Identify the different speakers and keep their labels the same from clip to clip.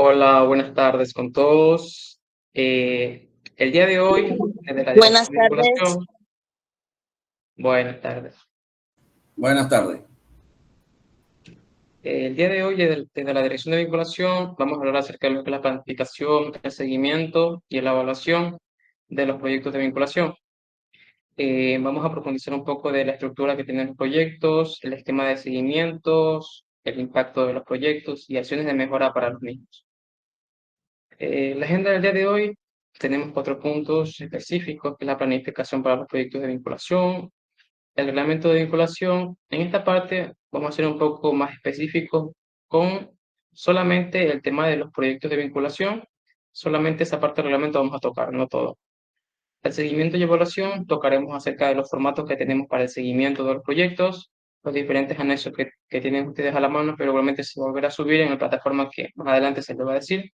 Speaker 1: Hola, buenas tardes con todos. El día de hoy, desde la
Speaker 2: Buenas
Speaker 1: Dirección de
Speaker 2: tardes.
Speaker 1: Vinculación, buenas tardes.
Speaker 3: Buenas tardes.
Speaker 1: El día de hoy, desde la Dirección de Vinculación, vamos a hablar acerca de lo que es la planificación, el seguimiento y la evaluación de los proyectos de vinculación. Vamos a profundizar un poco de la estructura que tienen los proyectos, el esquema de seguimientos, el impacto de los proyectos y acciones de mejora para los mismos. La agenda del día de hoy tenemos 4 puntos específicos, que es la planificación para los proyectos de vinculación, el reglamento de vinculación. En esta parte vamos a ser un poco más específicos con solamente el tema de los proyectos de vinculación. Solamente esa parte del reglamento vamos a tocar, no todo. El seguimiento y evaluación, tocaremos acerca de los formatos que tenemos para el seguimiento de los proyectos, los diferentes anexos que tienen ustedes a la mano, pero igualmente se volverá a subir en la plataforma que más adelante se les va a decir.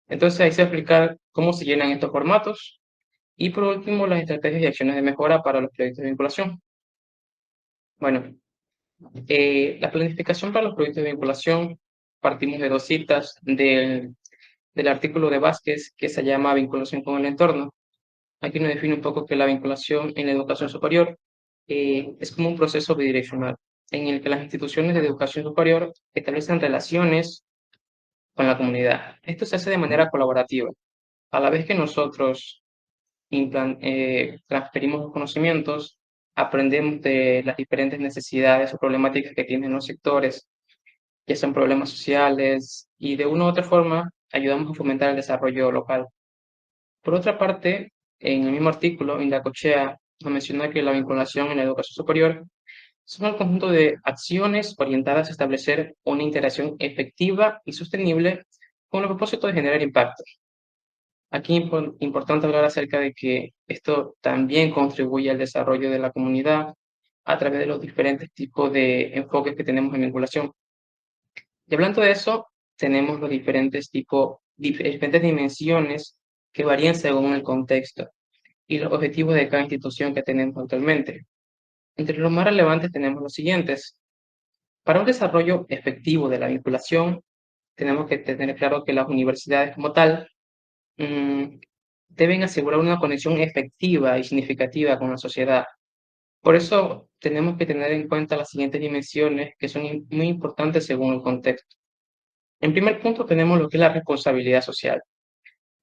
Speaker 1: Entonces ahí se va a explicar cómo se llenan estos formatos y por último las estrategias y acciones de mejora para los proyectos de vinculación. Bueno, la planificación para los proyectos de vinculación, partimos de 2 citas del artículo de Vázquez que se llama vinculación con el entorno. Aquí nos define un poco que la vinculación en la educación superior es como un proceso bidireccional en el que las instituciones de educación superior establecen relaciones con la comunidad. Esto se hace de manera colaborativa. A la vez que nosotros transferimos los conocimientos, aprendemos de las diferentes necesidades o problemáticas que tienen los sectores, ya sean problemas sociales, y de una u otra forma ayudamos a fomentar el desarrollo local. Por otra parte, en el mismo artículo, Indacochea nos menciona que la vinculación en la educación superior son el conjunto de acciones orientadas a establecer una interacción efectiva y sostenible con el propósito de generar impacto. Aquí es importante hablar acerca de que esto también contribuye al desarrollo de la comunidad a través de los diferentes tipos de enfoques que tenemos en vinculación. Y hablando de eso, tenemos los diferentes dimensiones que varían según el contexto y los objetivos de cada institución que tenemos actualmente. Entre los más relevantes tenemos los siguientes. Para un desarrollo efectivo de la vinculación, tenemos que tener claro que las universidades como tal mm, deben asegurar una conexión efectiva y significativa con la sociedad. Por eso tenemos que tener en cuenta las siguientes dimensiones que son muy importantes según el contexto. En primer punto tenemos lo que es la responsabilidad social.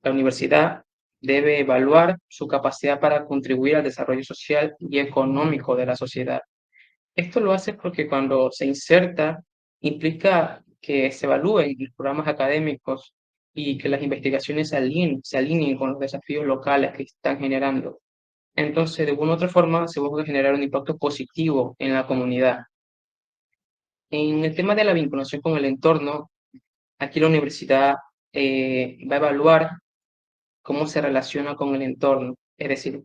Speaker 1: La universidad debe evaluar su capacidad para contribuir al desarrollo social y económico de la sociedad. Esto lo hace porque cuando se inserta, implica que se evalúen los programas académicos y que las investigaciones se alineen con los desafíos locales que están generando. Entonces, de alguna u otra forma, se busca generar un impacto positivo en la comunidad. En el tema de la vinculación con el entorno, aquí la universidad va a evaluar cómo se relaciona con el entorno. Es decir,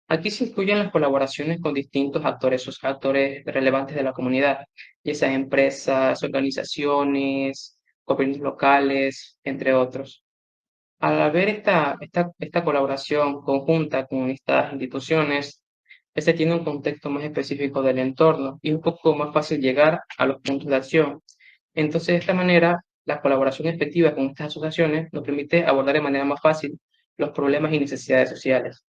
Speaker 1: aquí se incluyen las colaboraciones con distintos actores, esos actores relevantes de la comunidad, ya sean empresas, organizaciones, gobiernos locales, entre otros. Al haber esta colaboración conjunta con estas instituciones, este tiene un contexto más específico del entorno y un poco más fácil llegar a los puntos de acción. Entonces, de esta manera, la colaboración efectiva con estas asociaciones nos permite abordar de manera más fácil los problemas y necesidades sociales.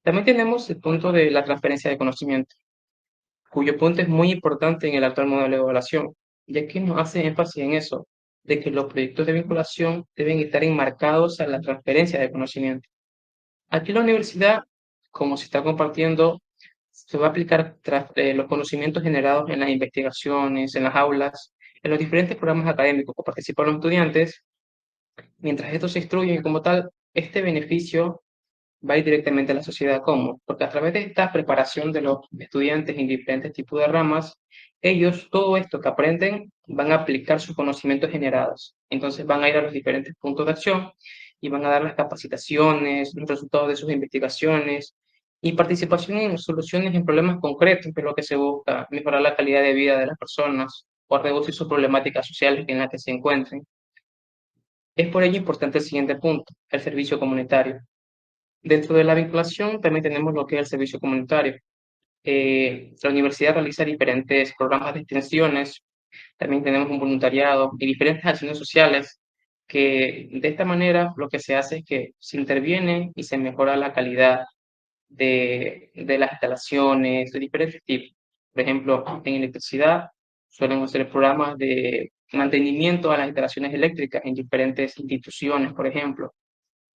Speaker 1: También tenemos el punto de la transferencia de conocimiento, cuyo punto es muy importante en el actual modelo de evaluación, ya que nos hace énfasis en eso, de que los proyectos de vinculación deben estar enmarcados a la transferencia de conocimiento. Aquí la universidad, como se está compartiendo, se va a aplicar los conocimientos generados en las investigaciones, en las aulas, en los diferentes programas académicos que participan los estudiantes, mientras estos se instruyen como tal, este beneficio va a ir directamente a la sociedad. ¿Cómo? Porque a través de esta preparación de los estudiantes en diferentes tipos de ramas, ellos todo esto que aprenden van a aplicar sus conocimientos generados. Entonces van a ir a los diferentes puntos de acción y van a dar las capacitaciones, los resultados de sus investigaciones y participación en soluciones en problemas concretos, que es lo que se busca, mejorar la calidad de vida de las personas o reducir sus problemáticas sociales en las que se encuentren. Es por ello importante el siguiente punto, el servicio comunitario. Dentro de la vinculación también tenemos lo que es el servicio comunitario. La universidad realiza diferentes programas de extensiones También tenemos un voluntariado y diferentes acciones sociales que de esta manera lo que se hace es que se interviene y se mejora la calidad de las instalaciones de diferentes tipos. Por ejemplo, en electricidad suelen hacer programas de mantenimiento a las instalaciones eléctricas en diferentes instituciones, por ejemplo.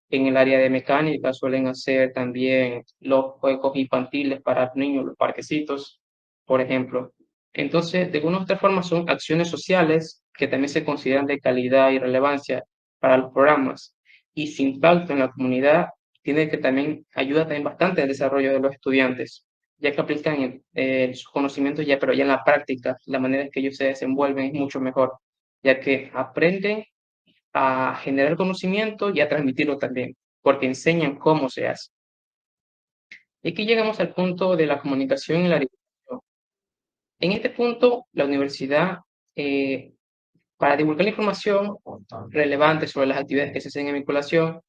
Speaker 1: En el área de mecánica suelen hacer también los juegos infantiles para niños, los parquecitos, por ejemplo. Entonces, de alguna u otra forma son acciones sociales que también se consideran de calidad y relevancia para los programas. Y su impacto en la comunidad tiene que también ayuda también bastante al desarrollo de los estudiantes, ya que aplican sus conocimientos ya, pero ya en la práctica, la manera en que ellos se desenvuelven es mucho mejor, ya que aprenden a generar conocimiento y a transmitirlo también, porque enseñan cómo se hace. Y aquí llegamos al punto de la comunicación y la divulgación. En este punto, la universidad, eh, para divulgar la información relevante sobre las actividades que se hacen en vinculación,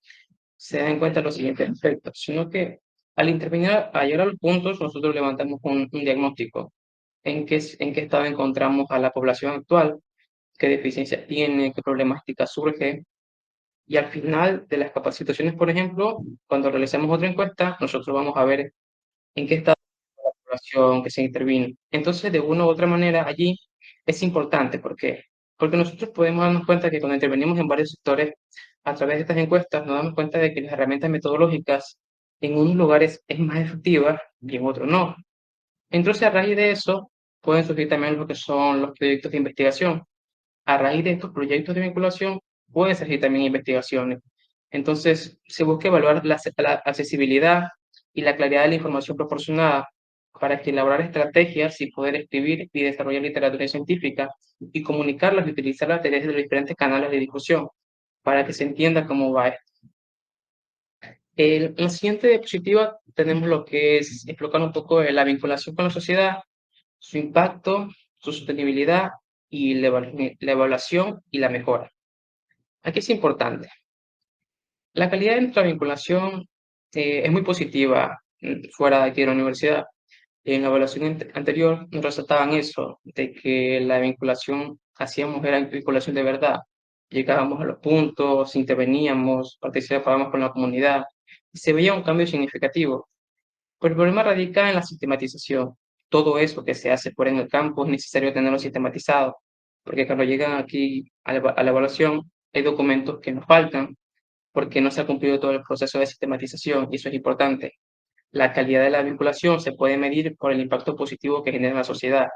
Speaker 1: se da en cuenta los siguientes aspectos, sino que al intervenir, a llegar a los puntos, nosotros levantamos un diagnóstico en qué estado encontramos a la población actual, qué deficiencias tiene, qué problemática surge. Y al final de las capacitaciones, por ejemplo, cuando realicemos otra encuesta, nosotros vamos a ver en qué estado la población que se intervino. Entonces, de una u otra manera, allí es importante. ¿Por qué? Porque nosotros podemos darnos cuenta que cuando intervenimos en varios sectores, a través de estas encuestas, nos damos cuenta de que las herramientas metodológicas en unos lugares es más efectivas y en otros no. Entonces, a raíz de eso, pueden surgir también lo que son los proyectos de investigación. A raíz de estos proyectos de vinculación, pueden surgir también investigaciones. Entonces, se busca evaluar la accesibilidad y la claridad de la información proporcionada para que elaborar estrategias y poder escribir y desarrollar literatura científica y comunicarlas y utilizarlas desde los diferentes canales de difusión para que se entienda cómo va esto. En la siguiente diapositiva tenemos lo que es explicar un poco de la vinculación con la sociedad, su impacto, su sostenibilidad y la evaluación y la mejora. Aquí es importante. La calidad de nuestra vinculación es muy positiva fuera de aquí de la universidad. En la evaluación anterior nos resaltaban eso, de que la vinculación hacíamos era vinculación de verdad. Llegábamos a los puntos, interveníamos, participábamos con la comunidad y se veía un cambio significativo. Pero el problema radica en la sistematización. Todo eso que se hace fuera en el campo es necesario tenerlo sistematizado, porque cuando llegan aquí a la evaluación hay documentos que nos faltan porque no se ha cumplido todo el proceso de sistematización y eso es importante. La calidad de la vinculación se puede medir por el impacto positivo que genera en la sociedad,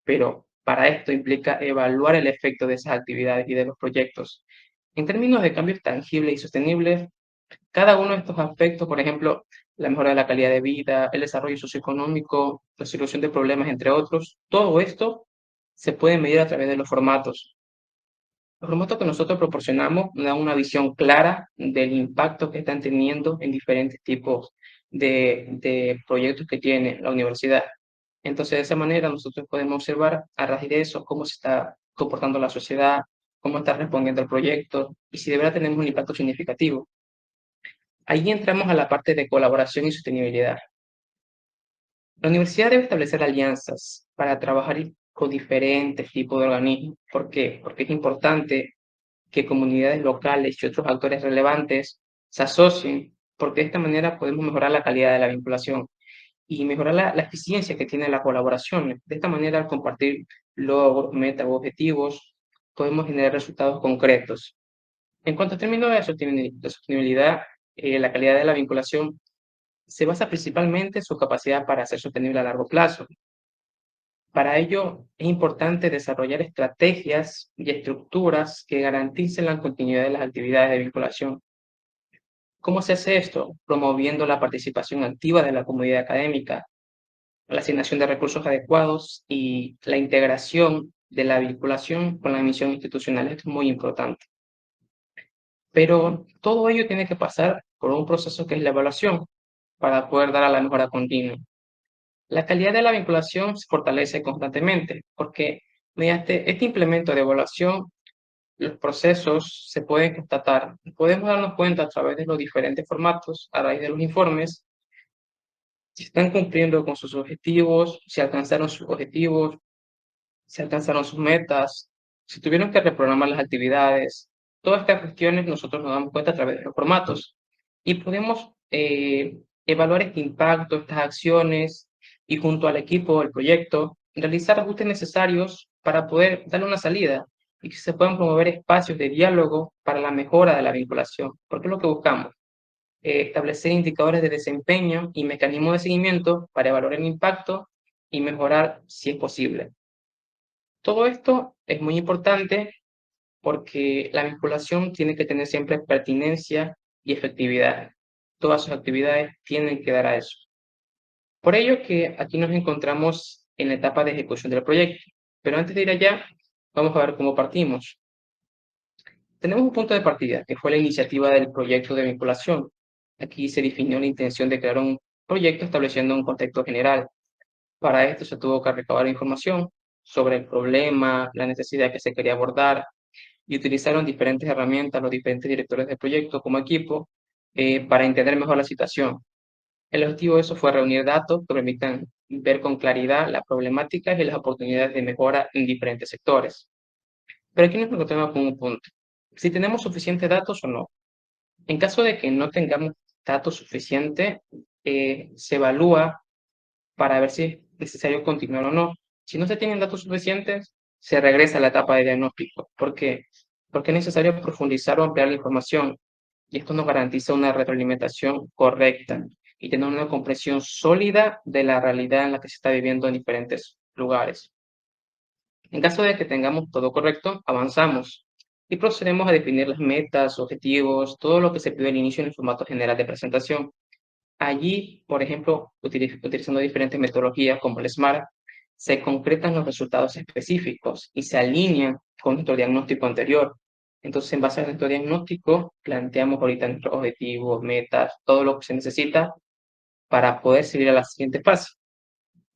Speaker 1: pero para esto implica evaluar el efecto de esas actividades y de los proyectos. En términos de cambios tangibles y sostenibles, cada uno de estos aspectos, por ejemplo, la mejora de la calidad de vida, el desarrollo socioeconómico, la solución de problemas, entre otros, todo esto se puede medir a través de los formatos. Los formatos que nosotros proporcionamos dan una visión clara del impacto que están teniendo en diferentes tipos de proyectos que tiene la universidad. Entonces, de esa manera, nosotros podemos observar a raíz de eso cómo se está comportando la sociedad, cómo está respondiendo al proyecto y si de verdad tenemos un impacto significativo. Ahí entramos a la parte de colaboración y sostenibilidad. La universidad debe establecer alianzas para trabajar con diferentes tipos de organismos. ¿Por qué? Porque es importante que comunidades locales y otros actores relevantes se asocien, porque de esta manera podemos mejorar la calidad de la vinculación y mejorar la eficiencia que tiene la colaboración. De esta manera, al compartir logros, metas u objetivos, podemos generar resultados concretos. En cuanto a términos de sostenibilidad, la calidad de la vinculación se basa principalmente en su capacidad para ser sostenible a largo plazo. Para ello, es importante desarrollar estrategias y estructuras que garanticen la continuidad de las actividades de vinculación. ¿Cómo se hace esto? Promoviendo la participación activa de la comunidad académica, la asignación de recursos adecuados y la integración de la vinculación con la misión institucional. Esto es muy importante. Pero todo ello tiene que pasar por un proceso que es la evaluación para poder dar a la mejora continua. La calidad de la vinculación se fortalece constantemente porque mediante este implemento de evaluación los procesos se pueden constatar. Podemos darnos cuenta a través de los diferentes formatos, a raíz de los informes, si están cumpliendo con sus objetivos, si alcanzaron sus objetivos, si alcanzaron sus metas, si tuvieron que reprogramar las actividades. Todas estas cuestiones nosotros nos damos cuenta a través de los formatos y podemos evaluar este impacto, estas acciones y junto al equipo del proyecto realizar ajustes necesarios para poder darle una salida y que se puedan promover espacios de diálogo para la mejora de la vinculación, porque es lo que buscamos, establecer indicadores de desempeño y mecanismos de seguimiento para evaluar el impacto y mejorar si es posible. Todo esto es muy importante porque la vinculación tiene que tener siempre pertinencia y efectividad. Todas sus actividades tienen que dar a eso. Por ello que aquí nos encontramos en la etapa de ejecución del proyecto. Pero antes de ir allá, vamos a ver cómo partimos. Tenemos un punto de partida, que fue la iniciativa del proyecto de vinculación. Aquí se definió la intención de crear un proyecto estableciendo un contexto general. Para esto se tuvo que recabar información sobre el problema, la necesidad que se quería abordar, y utilizaron diferentes herramientas los diferentes directores de proyecto como equipo para entender mejor la situación. El objetivo de eso fue reunir datos que permitan ver con claridad las problemáticas y las oportunidades de mejora en diferentes sectores. Pero aquí nos encontramos con un punto. Si tenemos suficientes datos o no. En caso de que no tengamos datos suficientes, se evalúa para ver si es necesario continuar o no. Si no se tienen datos suficientes, se regresa a la etapa de diagnóstico. ¿Por qué? Porque es necesario profundizar o ampliar la información y esto nos garantiza una retroalimentación correcta y tener una comprensión sólida de la realidad en la que se está viviendo en diferentes lugares. En caso de que tengamos todo correcto, avanzamos y procedemos a definir las metas, objetivos, todo lo que se pide al inicio en el formato general de presentación. Allí, por ejemplo, utilizando diferentes metodologías como el SMART, se concretan los resultados específicos y se alinean con nuestro diagnóstico anterior. Entonces, en base a nuestro diagnóstico, planteamos ahorita nuestros objetivos, metas, todo lo que se necesita para poder seguir a la siguiente fase,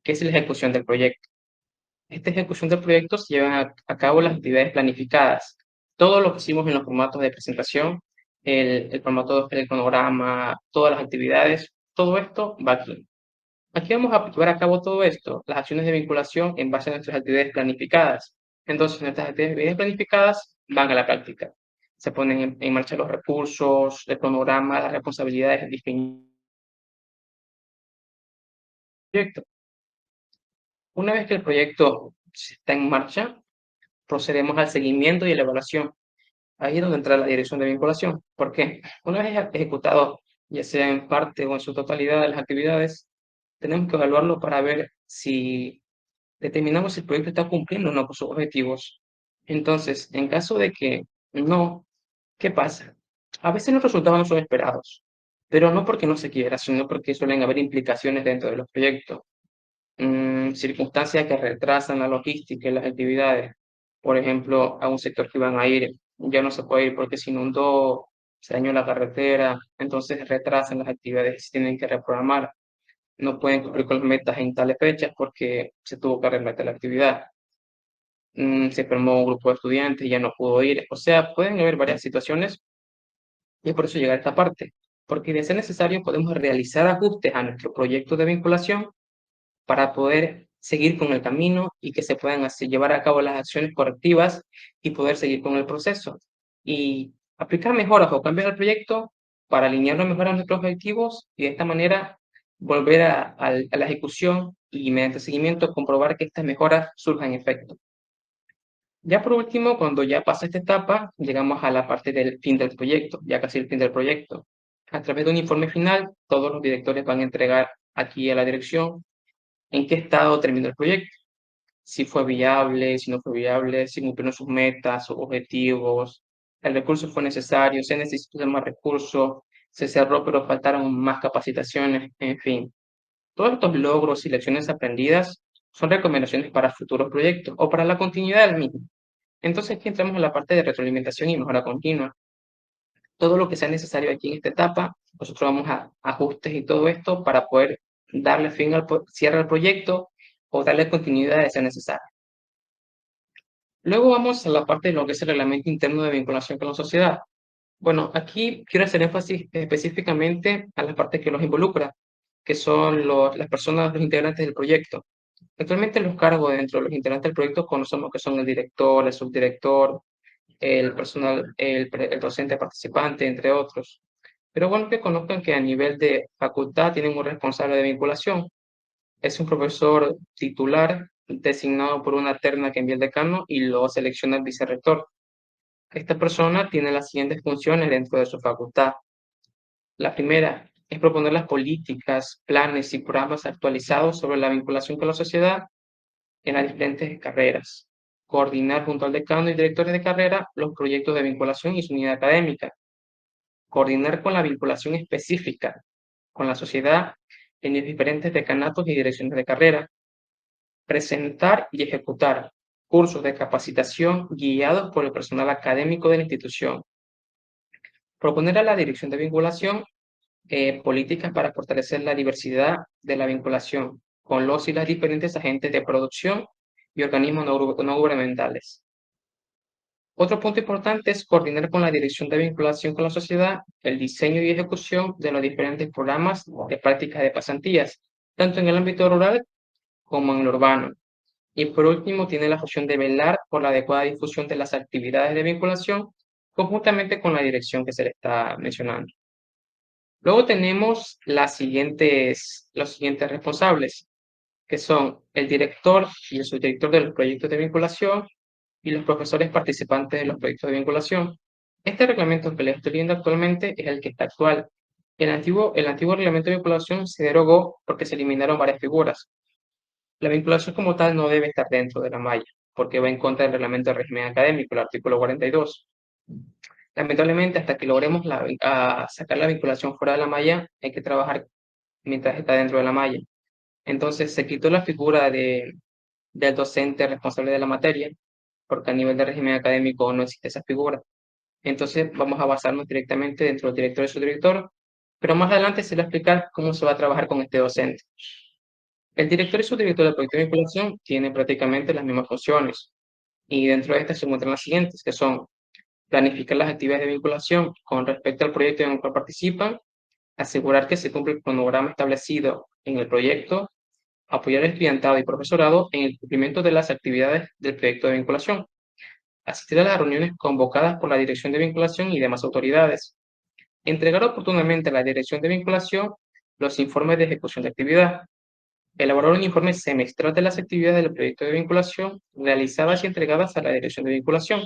Speaker 1: que es la ejecución del proyecto. Esta ejecución del proyecto se llevan a cabo las actividades planificadas. Todo lo que hicimos en los formatos de presentación, el formato del cronograma, todas las actividades, todo esto va aquí. Aquí vamos a llevar a cabo todo esto, las acciones de vinculación en base a nuestras actividades planificadas. Entonces, nuestras actividades planificadas van a la práctica. Se ponen en marcha los recursos, el cronograma, las responsabilidades del proyecto. Una vez que el proyecto está en marcha, procedemos al seguimiento y a la evaluación. Ahí es donde entra la dirección de vinculación. ¿Por qué? Una vez ejecutado, ya sea en parte o en su totalidad de las actividades, tenemos que evaluarlo para ver si determinamos si el proyecto está cumpliendo o no con sus objetivos. Entonces, en caso de que no, ¿qué pasa? A veces los resultados no son esperados, pero no porque no se quiera, sino porque suelen haber implicaciones dentro de los proyectos, circunstancias que retrasan la logística y las actividades. Por ejemplo, a un sector que iban a ir, ya no se puede ir porque se inundó, se dañó la carretera, entonces retrasan las actividades, se tienen que reprogramar. No pueden cumplir con las metas en tales fechas porque se tuvo que arreglar la actividad. Se formó un grupo de estudiantes y ya no pudo ir. O sea, pueden haber varias situaciones y es por eso llegar a esta parte. Porque de ser necesario podemos realizar ajustes a nuestro proyecto de vinculación para poder seguir con el camino y que se puedan llevar a cabo las acciones correctivas y poder seguir con el proceso. Y aplicar mejoras o cambios al proyecto para alinearlo mejor a nuestros objetivos y de esta manera volver a la ejecución y mediante seguimiento comprobar que estas mejoras surjan efecto. Ya por último, cuando ya pasa esta etapa, llegamos a la parte del fin del proyecto, ya casi el fin del proyecto. A través de un informe final, todos los directores van a entregar aquí a la dirección en qué estado terminó el proyecto, si fue viable, si no fue viable, si cumplieron sus metas, sus objetivos, el recurso fue necesario, se necesitó de más recursos, se cerró pero faltaron más capacitaciones, en fin. Todos estos logros y lecciones aprendidas son recomendaciones para futuros proyectos o para la continuidad del mismo. Entonces aquí entramos en la parte de retroalimentación y mejora continua. Todo lo que sea necesario aquí en esta etapa, nosotros vamos a ajustes y todo esto para poder darle fin al cierre al proyecto o darle continuidad de ser necesario. Luego vamos a la parte de lo que es el reglamento interno de vinculación con la sociedad. Bueno, aquí quiero hacer énfasis específicamente a las partes que los involucra, que son las personas, los integrantes del proyecto. Actualmente los cargos dentro de los integrantes del proyecto conocemos que son el director, el subdirector, el personal, el docente participante, entre otros. Pero bueno que conozcan que a nivel de facultad tienen un responsable de vinculación. Es un profesor titular designado por una terna que envía el decano y lo selecciona el vicerrector. Esta persona tiene las siguientes funciones dentro de su facultad. La primera es proponer las políticas, planes y programas actualizados sobre la vinculación con la sociedad en las diferentes carreras. Coordinar junto al decano y directores de carrera los proyectos de vinculación y su unidad académica. Coordinar con la vinculación específica con la sociedad en los diferentes decanatos y direcciones de carrera. Presentar y ejecutar cursos de capacitación guiados por el personal académico de la institución. Proponer a la dirección de vinculación políticas para fortalecer la diversidad de la vinculación con los y las diferentes agentes de producción y organismos no gubernamentales. Otro punto importante es coordinar con la dirección de vinculación con la sociedad el diseño y ejecución de los diferentes programas de prácticas de pasantías, tanto en el ámbito rural como en el urbano. Y por último, tiene la función de velar por la adecuada difusión de las actividades de vinculación conjuntamente con la dirección que se le está mencionando. Luego tenemos los siguientes responsables, que son el director y el subdirector de los proyectos de vinculación y los profesores participantes de los proyectos de vinculación. Este reglamento que les estoy viendo actualmente es el que está actual. El antiguo reglamento de vinculación se derogó porque se eliminaron varias figuras. La vinculación como tal no debe estar dentro de la malla, porque va en contra del reglamento de régimen académico, el artículo 42. Lamentablemente, hasta que logremos sacar la vinculación fuera de la malla, hay que trabajar mientras está dentro de la malla. Entonces, se quitó la figura del docente responsable de la materia, porque a nivel de régimen académico no existe esa figura. Entonces, vamos a basarnos directamente dentro del director y subdirector, pero más adelante se va a explicar cómo se va a trabajar con este docente. El director y subdirector del proyecto de vinculación tienen prácticamente las mismas funciones, y dentro de estas se encuentran las siguientes, que son planificar las actividades de vinculación con respecto al proyecto en el cual participan, asegurar que se cumple el cronograma establecido en el proyecto, apoyar al estudiantado y profesorado en el cumplimiento de las actividades del proyecto de vinculación, asistir a las reuniones convocadas por la dirección de vinculación y demás autoridades, entregar oportunamente a la dirección de vinculación los informes de ejecución de actividad, elaborar un informe semestral de las actividades del proyecto de vinculación realizadas y entregadas a la dirección de vinculación.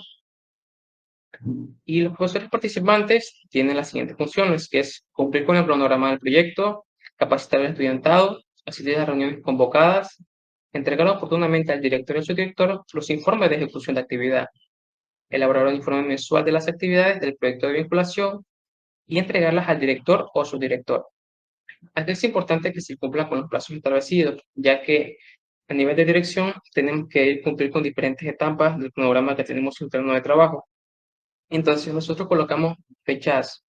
Speaker 1: Y los profesores participantes tienen las siguientes funciones, que es cumplir con el cronograma del proyecto, capacitar al estudiantado, asistir a las reuniones convocadas, entregar oportunamente al director y al subdirector los informes de ejecución de actividad, elaborar un informe mensual de las actividades del proyecto de vinculación y entregarlas al director o subdirector. Aquí es importante que se cumplan con los plazos establecidos, ya que a nivel de dirección tenemos que cumplir con diferentes etapas del cronograma que tenemos interno de trabajo. Entonces nosotros colocamos fechas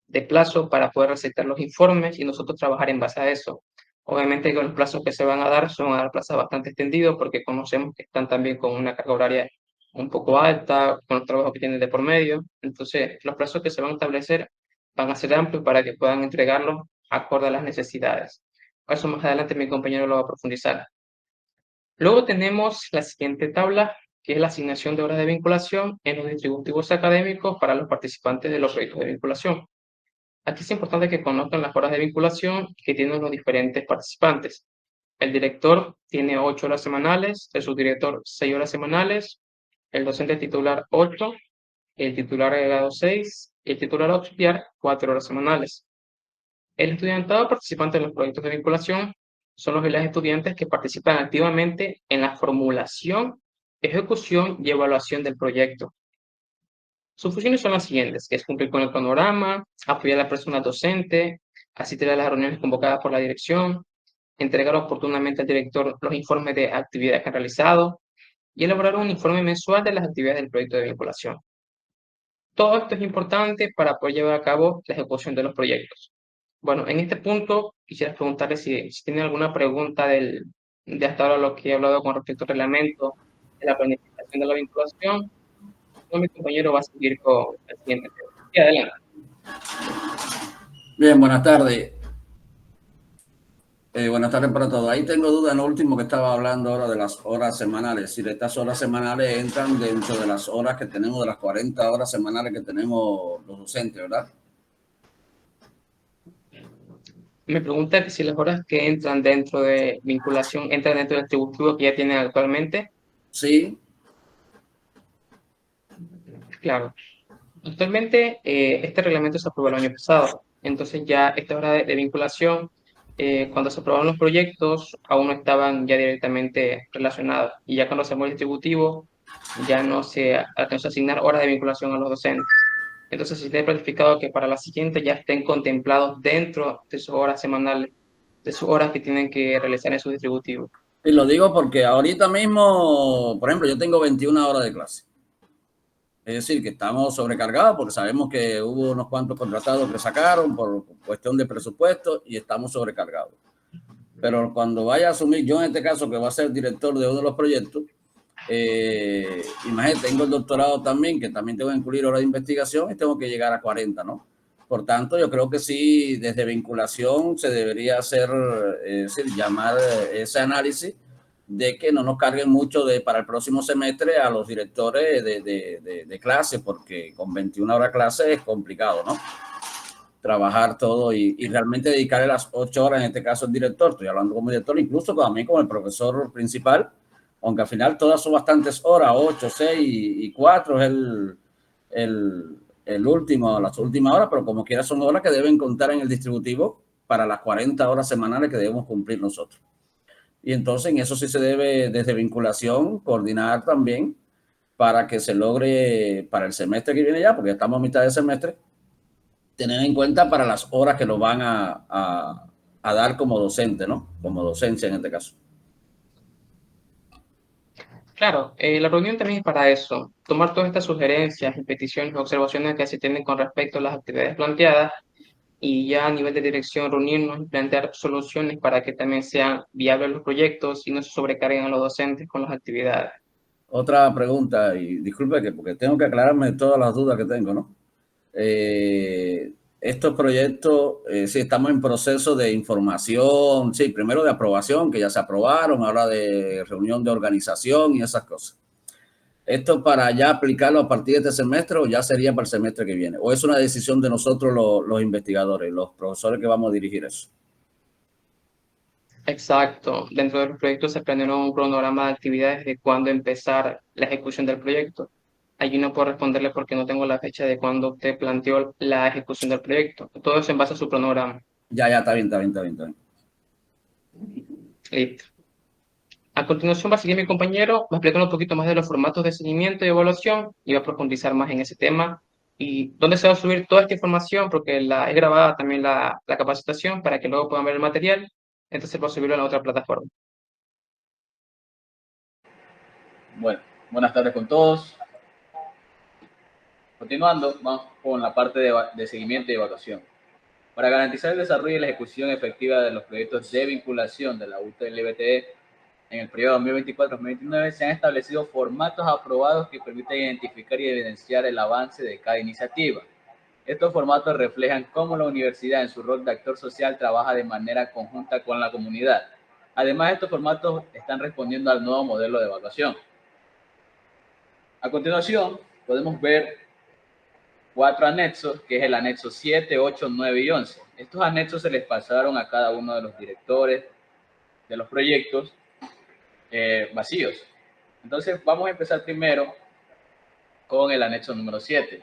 Speaker 1: de plazo para poder recetar los informes y nosotros trabajar en base a eso. Obviamente que los plazos que se van a dar son a dar plazos bastante extendidos porque conocemos que están también con una carga horaria un poco alta, con los trabajos que tienen de por medio. Entonces, los plazos que se van a establecer van a ser amplios para que puedan entregarlos acorde a las necesidades. Eso más adelante mi compañero lo va a profundizar. Luego tenemos la siguiente tabla, que es la asignación de horas de vinculación en los distributivos académicos para los participantes de los proyectos de vinculación. Aquí es importante que conozcan las horas de vinculación que tienen los diferentes participantes. El director tiene 8 horas semanales, el subdirector 6 horas semanales, el docente titular 8, el titular agregado 6 y el titular auxiliar 4 horas semanales. El estudiantado participante en los proyectos de vinculación son los y las estudiantes que participan activamente en la formulación, ejecución y evaluación del proyecto. Sus funciones son las siguientes, que es cumplir con el cronograma, apoyar a la persona docente, asistir a las reuniones convocadas por la dirección, entregar oportunamente al director los informes de actividades que han realizado y elaborar un informe mensual de las actividades del proyecto de vinculación. Todo esto es importante para poder llevar a cabo la ejecución de los proyectos. Bueno, en este punto quisiera preguntarle si tiene alguna pregunta de hasta ahora lo que he hablado con respecto al reglamento de la planificación de la vinculación. Mi compañero va a seguir con el siguiente tema. Sí, adelante.
Speaker 3: Bien, buenas tardes. Buenas tardes para todos. Ahí tengo duda en lo último que estaba hablando ahora de las horas semanales. Es decir, estas horas semanales entran dentro de las horas que tenemos, de las 40 horas semanales que tenemos los docentes, ¿verdad?
Speaker 1: Me pregunta que si las horas que entran dentro de vinculación entran dentro del distributivo que ya tienen actualmente.
Speaker 3: Sí,
Speaker 1: Claro, actualmente este reglamento se aprobó el año pasado, entonces ya esta hora de vinculación, cuando se aprobaron los proyectos, aún no estaban ya directamente relacionados. Y ya cuando se armó el distributivo, ya no se alcanzó a asignar horas de vinculación a los docentes. Entonces, si tiene planificado que para la siguiente ya estén contemplados dentro de sus horas semanales, de sus horas que tienen que realizar en su distributivo.
Speaker 3: y lo digo porque ahorita mismo, por ejemplo, yo tengo 21 horas de clase. Es decir, que estamos sobrecargados porque sabemos que hubo unos cuantos contratados que sacaron por cuestión de presupuesto y estamos sobrecargados. Pero cuando vaya a asumir, yo en este caso, que va a ser director de uno de los proyectos, imagínate, tengo el doctorado también, que también tengo que incluir horas de investigación y tengo que llegar a 40, ¿no? Por tanto, yo creo que sí, desde vinculación se debería hacer, es decir, llamar ese análisis de que no nos carguen mucho para el próximo semestre a los directores de clase, porque con 21 horas de clase es complicado, ¿no? Trabajar todo y realmente dedicarle las 8 horas, en este caso el director, estoy hablando como director, incluso también como el profesor principal, aunque al final todas son bastantes horas, 8, 6 y 4 es el último, las últimas horas, pero como quiera son horas que deben contar en el distributivo para las 40 horas semanales que debemos cumplir nosotros. Y entonces en eso sí se debe desde vinculación coordinar también para que se logre para el semestre que viene ya, porque ya estamos a mitad del semestre, tener en cuenta para las horas que nos van a dar como docente, ¿no? Como docencia en este caso.
Speaker 1: Claro, la reunión también es para eso, tomar todas estas sugerencias y peticiones o observaciones que se tienen con respecto a las actividades planteadas y ya a nivel de dirección reunirnos y plantear soluciones para que también sean viables los proyectos y no se sobrecarguen a los docentes con las actividades.
Speaker 3: Otra pregunta, y disculpe que porque tengo que aclararme todas las dudas que tengo, ¿no? Estos proyectos, sí, estamos en proceso de información, sí, primero de aprobación, que ya se aprobaron, ahora de reunión de organización y esas cosas. ¿Esto para ya aplicarlo a partir de este semestre o ya sería para el semestre que viene? ¿O es una decisión de nosotros los investigadores, los profesores que vamos a dirigir eso?
Speaker 1: Exacto, dentro de los proyectos se planeó un cronograma de actividades de cuándo empezar la ejecución del proyecto. Allí no puedo responderle porque no tengo la fecha de cuándo usted planteó la ejecución del proyecto. Todo eso en base a su cronograma.
Speaker 3: Ya, está bien, está bien, está bien, está bien.
Speaker 1: Listo. A continuación va a seguir mi compañero, va a explicar un poquito más de los formatos de seguimiento y evaluación y va a profundizar más en ese tema y dónde se va a subir toda esta información, porque es grabada también la capacitación para que luego puedan ver el material, entonces va a subirlo a la otra plataforma.
Speaker 2: Bueno, buenas tardes con todos. Continuando, vamos con la parte de seguimiento y evaluación. Para garantizar el desarrollo y la ejecución efectiva de los proyectos de vinculación de la UTLBTE en el periodo 2024-2029, se han establecido formatos aprobados que permiten identificar y evidenciar el avance de cada iniciativa. Estos formatos reflejan cómo la universidad en su rol de actor social trabaja de manera conjunta con la comunidad. Además, estos formatos están respondiendo al nuevo modelo de evaluación. A continuación, podemos ver 4 anexos, que es el anexo 7, 8, 9 y 11. Estos anexos se les pasaron a cada uno de los directores de los proyectos vacíos. Entonces, vamos a empezar primero con el anexo número 7.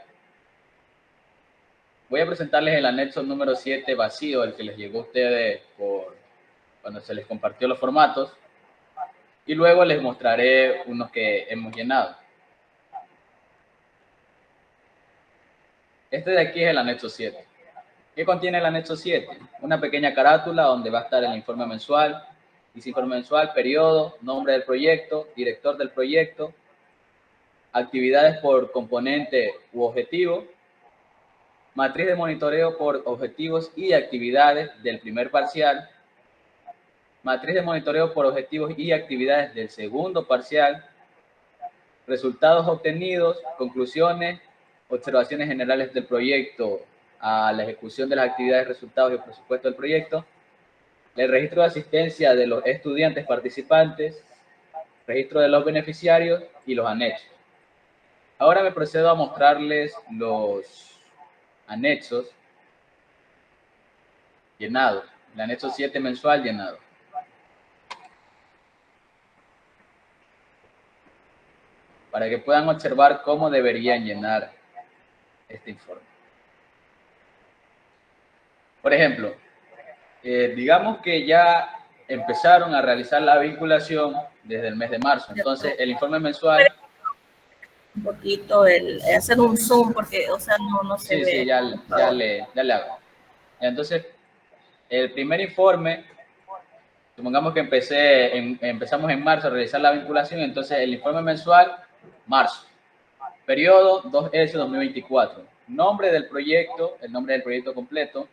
Speaker 2: Voy a presentarles el anexo número 7 vacío, el que les llegó a ustedes cuando se les compartió los formatos, y luego les mostraré unos que hemos llenado. Este de aquí es el anexo 7. ¿Qué contiene el anexo 7? Una pequeña carátula donde va a estar el informe mensual, dice informe mensual, periodo, nombre del proyecto, director del proyecto, actividades por componente u objetivo, matriz de monitoreo por objetivos y actividades del primer parcial, matriz de monitoreo por objetivos y actividades del segundo parcial, resultados obtenidos, conclusiones, observaciones generales del proyecto a la ejecución de las actividades, resultados y presupuesto del proyecto, el registro de asistencia de los estudiantes participantes, registro de los beneficiarios y los anexos. Ahora me procedo a mostrarles los anexos llenados, el anexo 7 mensual llenado. Para que puedan observar cómo deberían llenar este informe. Por ejemplo, digamos que ya empezaron a realizar la vinculación desde el mes de marzo. Entonces, el informe mensual...
Speaker 4: Un poquito el hacer un zoom porque, o sea, no se ve.
Speaker 2: Sí, ya le hago. Entonces, el primer informe, supongamos que empezamos en marzo a realizar la vinculación, entonces el informe mensual, marzo. Periodo 2S 2024. Nombre del proyecto, el nombre del proyecto completo.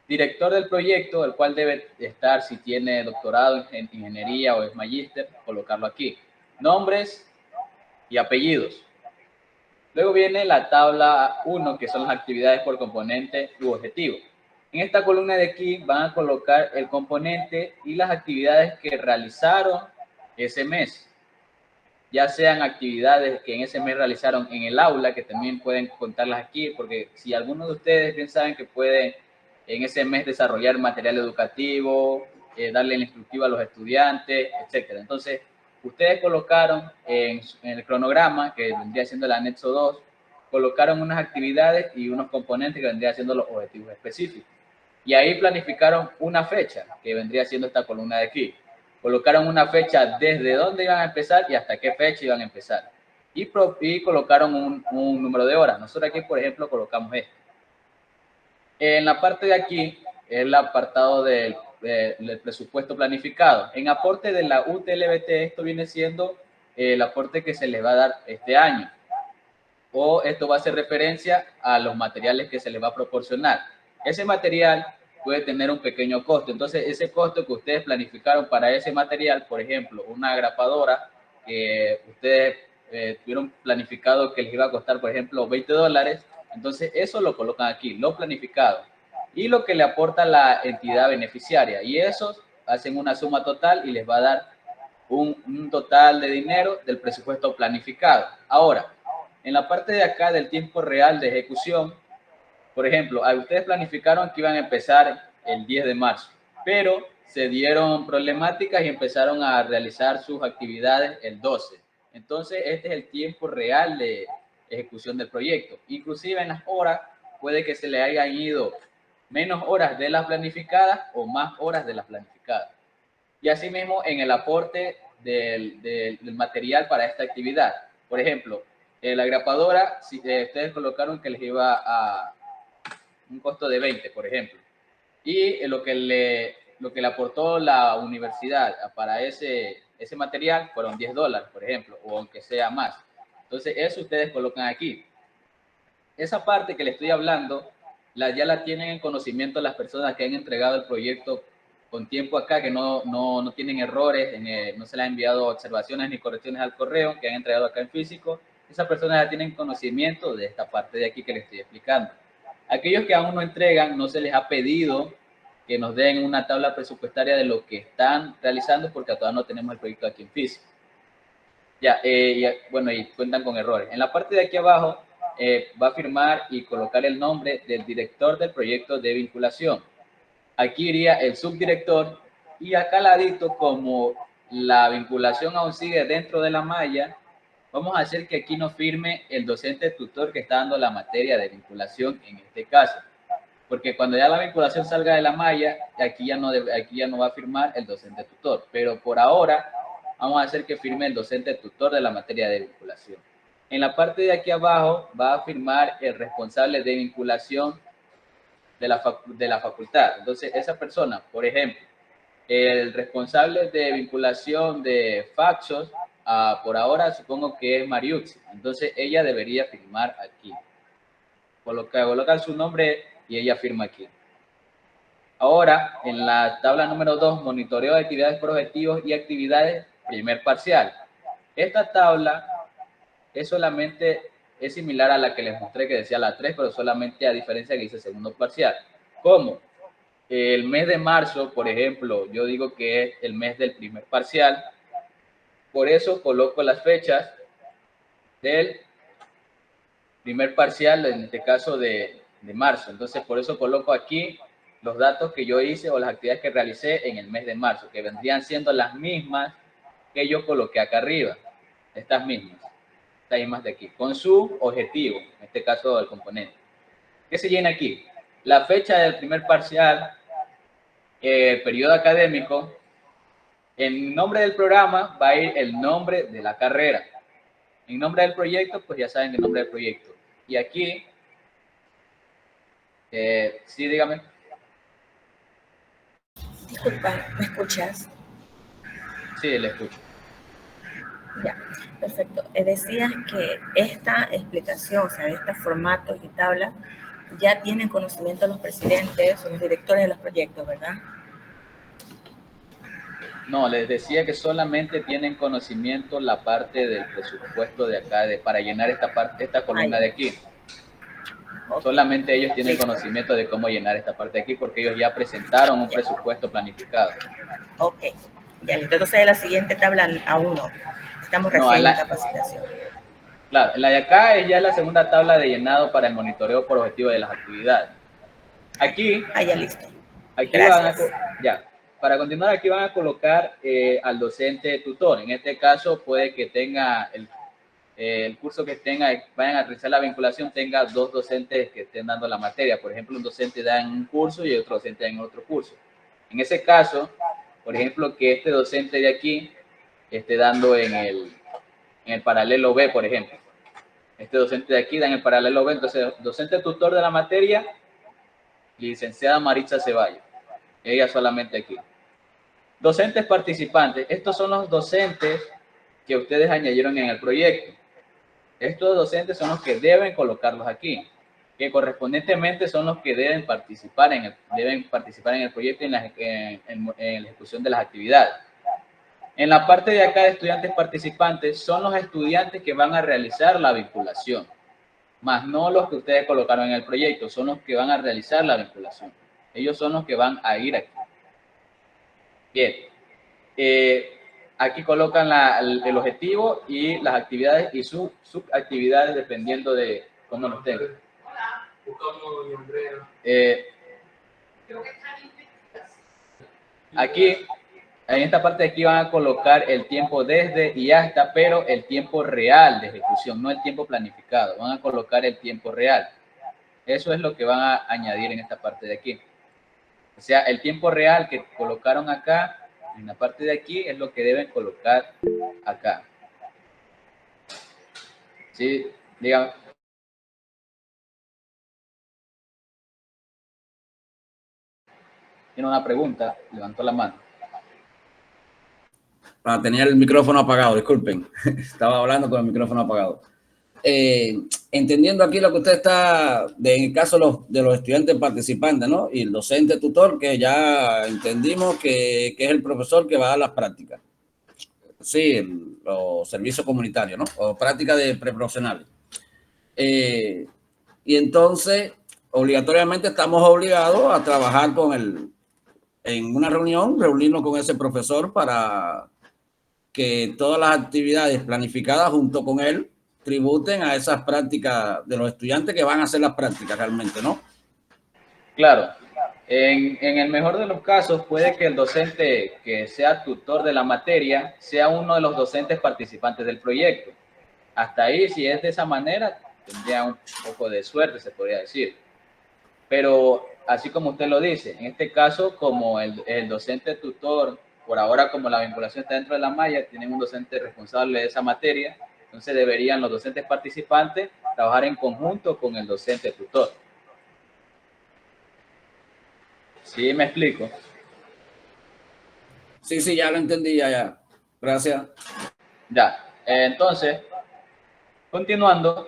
Speaker 2: Director del proyecto, el cual debe estar, si tiene doctorado en ingeniería o es magíster, colocarlo aquí. Nombres y apellidos. Luego viene la tabla 1, que son las actividades por componente y objetivo. En esta columna de aquí van a colocar el componente y las actividades que realizaron ese mes. Ya sean actividades que en ese mes realizaron en el aula, que también pueden contarlas aquí, porque si algunos de ustedes bien saben que pueden en ese mes desarrollar material educativo, darle el instructivo a los estudiantes, etcétera. Entonces, ustedes colocaron en el cronograma, que vendría siendo el anexo 2, colocaron unas actividades y unos componentes que vendrían siendo los objetivos específicos. Y ahí planificaron una fecha, que vendría siendo esta columna de aquí. Colocaron una fecha desde dónde iban a empezar y hasta qué fecha iban a empezar. Y colocaron un número de horas. Nosotros aquí, por ejemplo, colocamos esto. En la parte de aquí, el apartado del presupuesto planificado. En aporte de la UTLBT, esto viene siendo el aporte que se les va a dar este año. O esto va a hacer referencia a los materiales que se les va a proporcionar. Ese material puede tener un pequeño costo. Entonces, ese costo que ustedes planificaron para ese material, por ejemplo, una grapadora que ustedes tuvieron planificado que les iba a costar, por ejemplo, $20, entonces eso lo colocan aquí, lo planificado. Y lo que le aporta la entidad beneficiaria. Y esos hacen una suma total y les va a dar un total de dinero del presupuesto planificado. Ahora, en la parte de acá del tiempo real de ejecución, por ejemplo, ustedes planificaron que iban a empezar el 10 de marzo, pero se dieron problemáticas y empezaron a realizar sus actividades el 12. Entonces, este es el tiempo real de ejecución del proyecto. Inclusive en las horas, puede que se le hayan ido menos horas de las planificadas o más horas de las planificadas. Y asimismo, en el aporte del material para esta actividad. Por ejemplo, la grapadora, si ustedes colocaron que les iba a un costo de 20, por ejemplo, y lo que le aportó la universidad para ese material fueron $10, por ejemplo, o aunque sea más. Entonces, eso ustedes colocan aquí. Esa parte que le estoy hablando, ya la tienen en conocimiento las personas que han entregado el proyecto con tiempo acá, que no tienen errores, no se les ha enviado observaciones ni correcciones al correo, que han entregado acá en físico. Esas personas ya tienen conocimiento de esta parte de aquí que les estoy explicando. Aquellos que aún no entregan, no se les ha pedido que nos den una tabla presupuestaria de lo que están realizando, porque todavía no tenemos el proyecto aquí en físico. Bueno, y cuentan con errores. En la parte de aquí abajo va a firmar y colocar el nombre del director del proyecto de vinculación. Aquí iría el subdirector y acá al ladito, como la vinculación aún sigue dentro de la malla, vamos a hacer que aquí nos firme el docente tutor que está dando la materia de vinculación en este caso. Porque cuando ya la vinculación salga de la malla, aquí ya no va a firmar el docente tutor. Pero por ahora vamos a hacer que firme el docente tutor de la materia de vinculación. En la parte de aquí abajo va a firmar el responsable de vinculación de la facultad. Entonces, esa persona, por ejemplo, el responsable de vinculación de Faxos, por ahora supongo que es Mariuxi. Entonces, ella debería firmar aquí. Colocar su nombre y ella firma aquí. Ahora, en la tabla número 2, monitoreo de actividades por objetivos y actividades primer parcial. Esta tabla es similar a la que les mostré que decía la 3, pero solamente a diferencia que dice segundo parcial. ¿Cómo? el mes de marzo, por ejemplo, yo digo que es el mes del primer parcial, por eso coloco las fechas del primer parcial, en este caso de marzo. Entonces, por eso coloco aquí los datos que yo hice o las actividades que realicé en el mes de marzo, que vendrían siendo las mismas que yo coloqué acá arriba, estas mismas de aquí, con su objetivo, en este caso del componente. ¿Qué se llena aquí? La fecha del primer parcial, periodo académico, en nombre del programa va a ir el nombre de la carrera. En nombre del proyecto, pues ya saben el nombre del proyecto. Y aquí, sí, dígame.
Speaker 4: Disculpa, ¿me escuchas?
Speaker 2: Sí, le escucho.
Speaker 4: Ya, perfecto. Decías que esta explicación, o sea, estos formatos y tablas, ya tienen conocimiento los presidentes o los directores de los proyectos, ¿verdad?
Speaker 2: No, les decía que solamente tienen conocimiento la parte del presupuesto de acá, para llenar esta parte, esta columna de aquí.
Speaker 4: Okay.
Speaker 2: Solamente ellos tienen conocimiento de cómo llenar esta parte de aquí porque ellos ya presentaron un presupuesto planificado.
Speaker 4: Ok, ya, entonces en la siguiente tabla aún no. Estamos recién en capacitación.
Speaker 2: Claro, la de acá ya es la segunda tabla de llenado para el monitoreo por objetivo de las actividades. Aquí,
Speaker 4: ya listo.
Speaker 2: Aquí van a, ya, para continuar aquí van a colocar al docente tutor. En este caso puede que tenga el curso que tenga, vayan a realizar la vinculación, tenga dos docentes que estén dando la materia. Por ejemplo, un docente da en un curso y otro docente da en otro curso. En ese caso, por ejemplo, que este docente de aquí esté dando en el paralelo B, por ejemplo. Este docente de aquí da en el paralelo B, entonces docente tutor de la materia, licenciada Maritza Ceballos. Ella solamente aquí. Docentes participantes. Estos son los docentes que ustedes añadieron en el proyecto. Estos docentes son los que deben colocarlos aquí, que correspondientemente son los que deben participar en el proyecto y en la ejecución de las actividades. En la parte de acá de estudiantes participantes son los estudiantes que van a realizar la vinculación, más no los que ustedes colocaron en el proyecto, son los que van a realizar la vinculación. Ellos son los que van a ir aquí. Bien. Aquí colocan el objetivo y las actividades y sus subactividades dependiendo de cómo los tengan. Aquí, en esta parte de aquí van a colocar el tiempo desde y hasta, pero el tiempo real de ejecución, no el tiempo planificado. Van a colocar el tiempo real. Eso es lo que van a añadir en esta parte de aquí. O sea, el tiempo real que colocaron acá, en la parte de aquí, es lo que deben colocar acá. Sí, dígame. Tiene una pregunta, levantó la mano.
Speaker 3: Tenía el micrófono apagado, disculpen. Estaba hablando con el micrófono apagado. Entendiendo aquí lo que usted está, en el caso de los estudiantes participantes, ¿no? Y el docente tutor, que ya entendimos que es el profesor que va a dar las prácticas. Sí, los servicios comunitarios, ¿no? O prácticas de preprofesionales. Y entonces, obligatoriamente estamos obligados a trabajar en una reunión, reunirnos con ese profesor para que todas las actividades planificadas junto con él tributen a esas prácticas de los estudiantes que van a hacer las prácticas realmente, ¿no?
Speaker 2: Claro. En el mejor de los casos, puede que el docente que sea tutor de la materia sea uno de los docentes participantes del proyecto. Hasta ahí, si es de esa manera, tendría un poco de suerte, se podría decir. Pero así como usted lo dice, en este caso, como el docente tutor, por ahora como la vinculación está dentro de la malla, tienen un docente responsable de esa materia, entonces deberían los docentes participantes trabajar en conjunto con el docente tutor. ¿Sí me explico?
Speaker 3: Sí, ya lo entendí, ya. Gracias.
Speaker 2: Ya, entonces, continuando,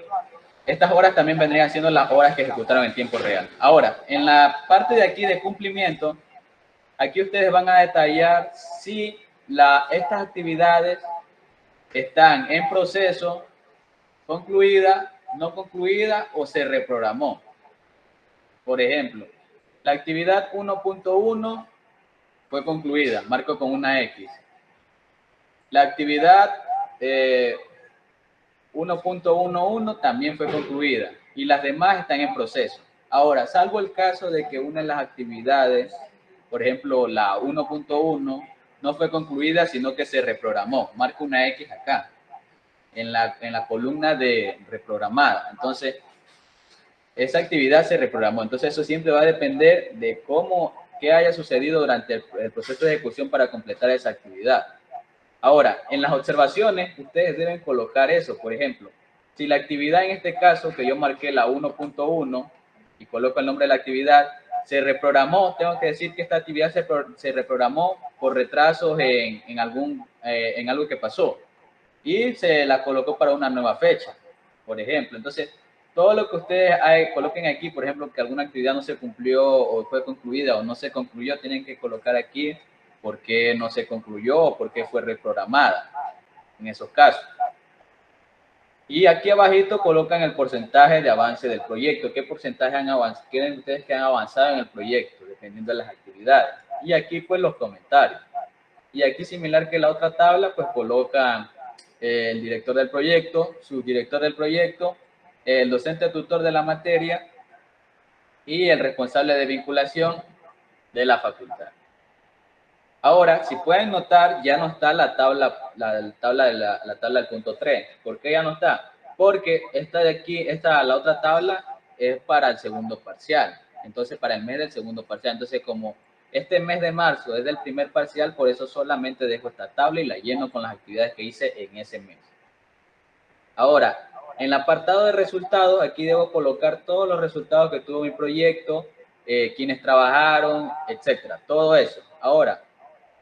Speaker 2: estas horas también vendrían siendo las horas que ejecutaron en tiempo real. Ahora, en la parte de aquí de cumplimiento, aquí ustedes van a detallar si estas actividades están en proceso, concluida, no concluida o se reprogramó. Por ejemplo, La actividad 1.1 fue concluida, marco con una X. La actividad 1.11 también fue concluida y las demás están en proceso. Ahora, salvo el caso de que una de las actividades, por ejemplo, la 1.1, no fue concluida, sino que se reprogramó. Marco una X acá, en la columna de reprogramada. Entonces, esa actividad se reprogramó. Entonces, eso siempre va a depender de qué haya sucedido durante el proceso de ejecución para completar esa actividad. Ahora, en las observaciones, ustedes deben colocar eso. Por ejemplo, si la actividad en este caso, que yo marqué la 1.1 y coloco el nombre de la actividad, se reprogramó, tengo que decir que esta actividad se reprogramó por retrasos en algo que pasó y se la colocó para una nueva fecha, por ejemplo. Entonces, todo lo que ustedes coloquen aquí, por ejemplo, que alguna actividad no se cumplió o fue concluida o no se concluyó, tienen que colocar aquí por qué no se concluyó o por qué fue reprogramada en esos casos. Y aquí abajito colocan el porcentaje de avance del proyecto. ¿Qué porcentaje quieren ustedes que han avanzado en el proyecto? Dependiendo de las actividades. Y aquí pues los comentarios. Y aquí similar que la otra tabla, pues colocan el director del proyecto, subdirector del proyecto, el docente tutor de la materia y el responsable de vinculación de la facultad. Ahora, si pueden notar, ya no está la tabla del punto 3. ¿Por qué ya no está? Porque esta de aquí, la otra tabla es para el segundo parcial. Entonces, para el mes del segundo parcial. Entonces, como este mes de marzo es del primer parcial, por eso solamente dejo esta tabla y la lleno con las actividades que hice en ese mes. Ahora, en el apartado de resultados, aquí debo colocar todos los resultados que tuvo mi proyecto, quienes trabajaron, etcétera, todo eso. Ahora,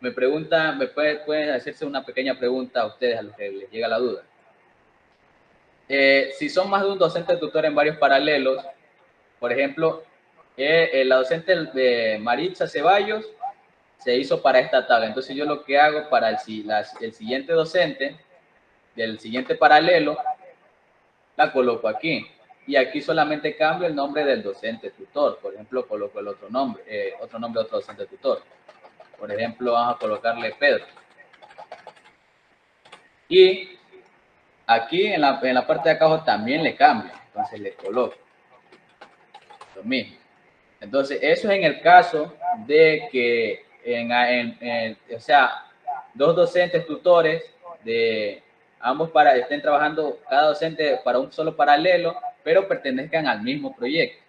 Speaker 2: me preguntan, pueden hacerse una pequeña pregunta a ustedes, a los que les llega la duda. Si son más de un docente tutor en varios paralelos, por ejemplo, la docente de Maritza Ceballos se hizo para esta tabla. Entonces yo lo que hago para el siguiente docente del siguiente paralelo, la coloco aquí. Y aquí solamente cambio el nombre del docente tutor. Por ejemplo, coloco el otro nombre de otro docente tutor. Por ejemplo, vamos a colocarle Pedro. Y aquí en la parte de abajo también le cambio. Entonces le coloco lo mismo. Entonces, eso es en el caso de que o sea, dos docentes tutores de ambos estén trabajando cada docente para un solo paralelo, pero pertenezcan al mismo proyecto.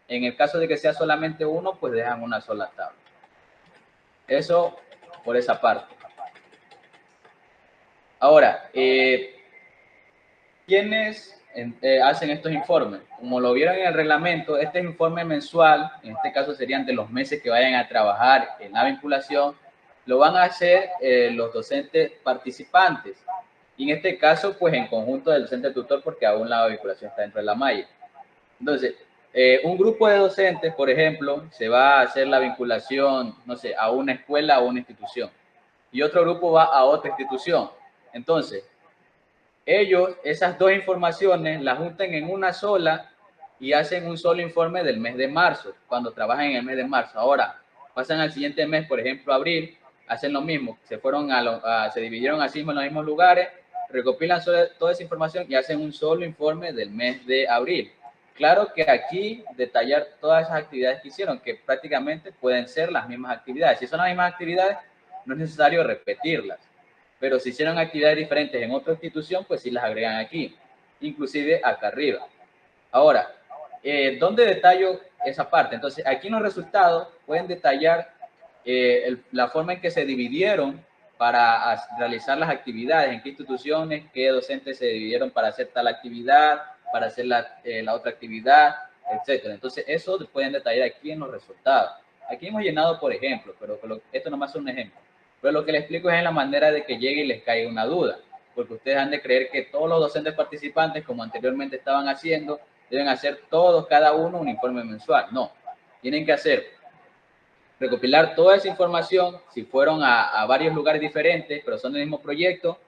Speaker 2: En el caso de que sea solamente uno, pues dejan una sola tabla. Eso por esa parte. Ahora, ¿quiénes hacen estos informes? Como lo vieron en el reglamento, este informe mensual, en este caso serían de los meses que vayan a trabajar en la vinculación, lo van a hacer los docentes participantes. Y en este caso, pues en conjunto del docente tutor, porque aún la vinculación está dentro de la malla. Entonces, un grupo de docentes, por ejemplo, se va a hacer la vinculación, no sé, a una escuela o una institución. Y otro grupo va a otra institución. Entonces, ellos, esas dos informaciones las juntan en una sola y hacen un solo informe del mes de marzo, cuando trabajan en el mes de marzo. Ahora, pasan al siguiente mes, por ejemplo, abril, hacen lo mismo, se dividieron así en los mismos lugares, recopilan toda esa información y hacen un solo informe del mes de abril. Claro que aquí detallar todas esas actividades que hicieron, que prácticamente pueden ser las mismas actividades. Si son las mismas actividades, no es necesario repetirlas. Pero si hicieron actividades diferentes en otra institución, pues sí las agregan aquí, inclusive acá arriba. Ahora, ¿dónde detallo esa parte? Entonces, aquí en los resultados pueden detallar la forma en que se dividieron para realizar las actividades, en qué instituciones, qué docentes se dividieron para hacer tal actividad, para hacer la otra actividad, etcétera. Entonces, eso pueden detallar aquí en los resultados. Aquí hemos llenado por ejemplo, pero esto nomás es un ejemplo. Pero lo que les explico es en la manera de que llegue y les caiga una duda, porque ustedes han de creer que todos los docentes participantes, como anteriormente estaban haciendo, deben hacer todos, cada uno, un informe mensual. No, tienen que recopilar toda esa información, si fueron a varios lugares diferentes, pero son del mismo proyecto,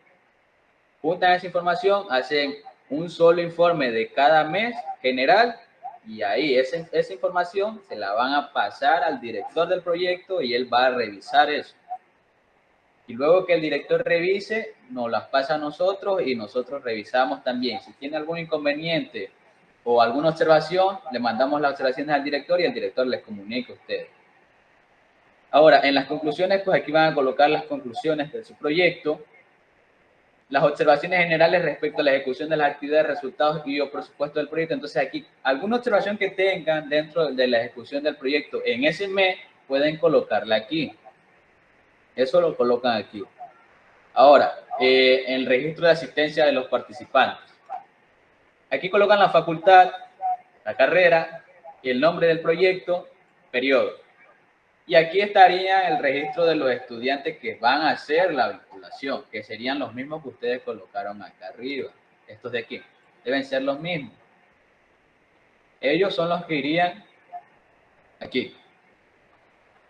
Speaker 2: juntan esa información, hacen un solo informe de cada mes general Y ahí esa información se la van a pasar al director del proyecto y él va a revisar eso. Y luego que el director revise, nos las pasa a nosotros y nosotros revisamos también. Si tiene algún inconveniente o alguna observación, le mandamos las observaciones al director y el director les comunica a ustedes. Ahora, en las conclusiones, pues aquí van a colocar las conclusiones de su proyecto, las observaciones generales respecto a la ejecución de las actividades, resultados y o presupuesto del proyecto. Entonces aquí, alguna observación que tengan dentro de la ejecución del proyecto en ese mes, pueden colocarla aquí. Eso lo colocan aquí. Ahora, el registro de asistencia de los participantes. Aquí colocan la facultad, la carrera, el nombre del proyecto, periodo. Y aquí estaría el registro de los estudiantes que van a hacer la vinculación, que serían los mismos que ustedes colocaron acá arriba. Estos de aquí deben ser los mismos. Ellos son los que irían aquí.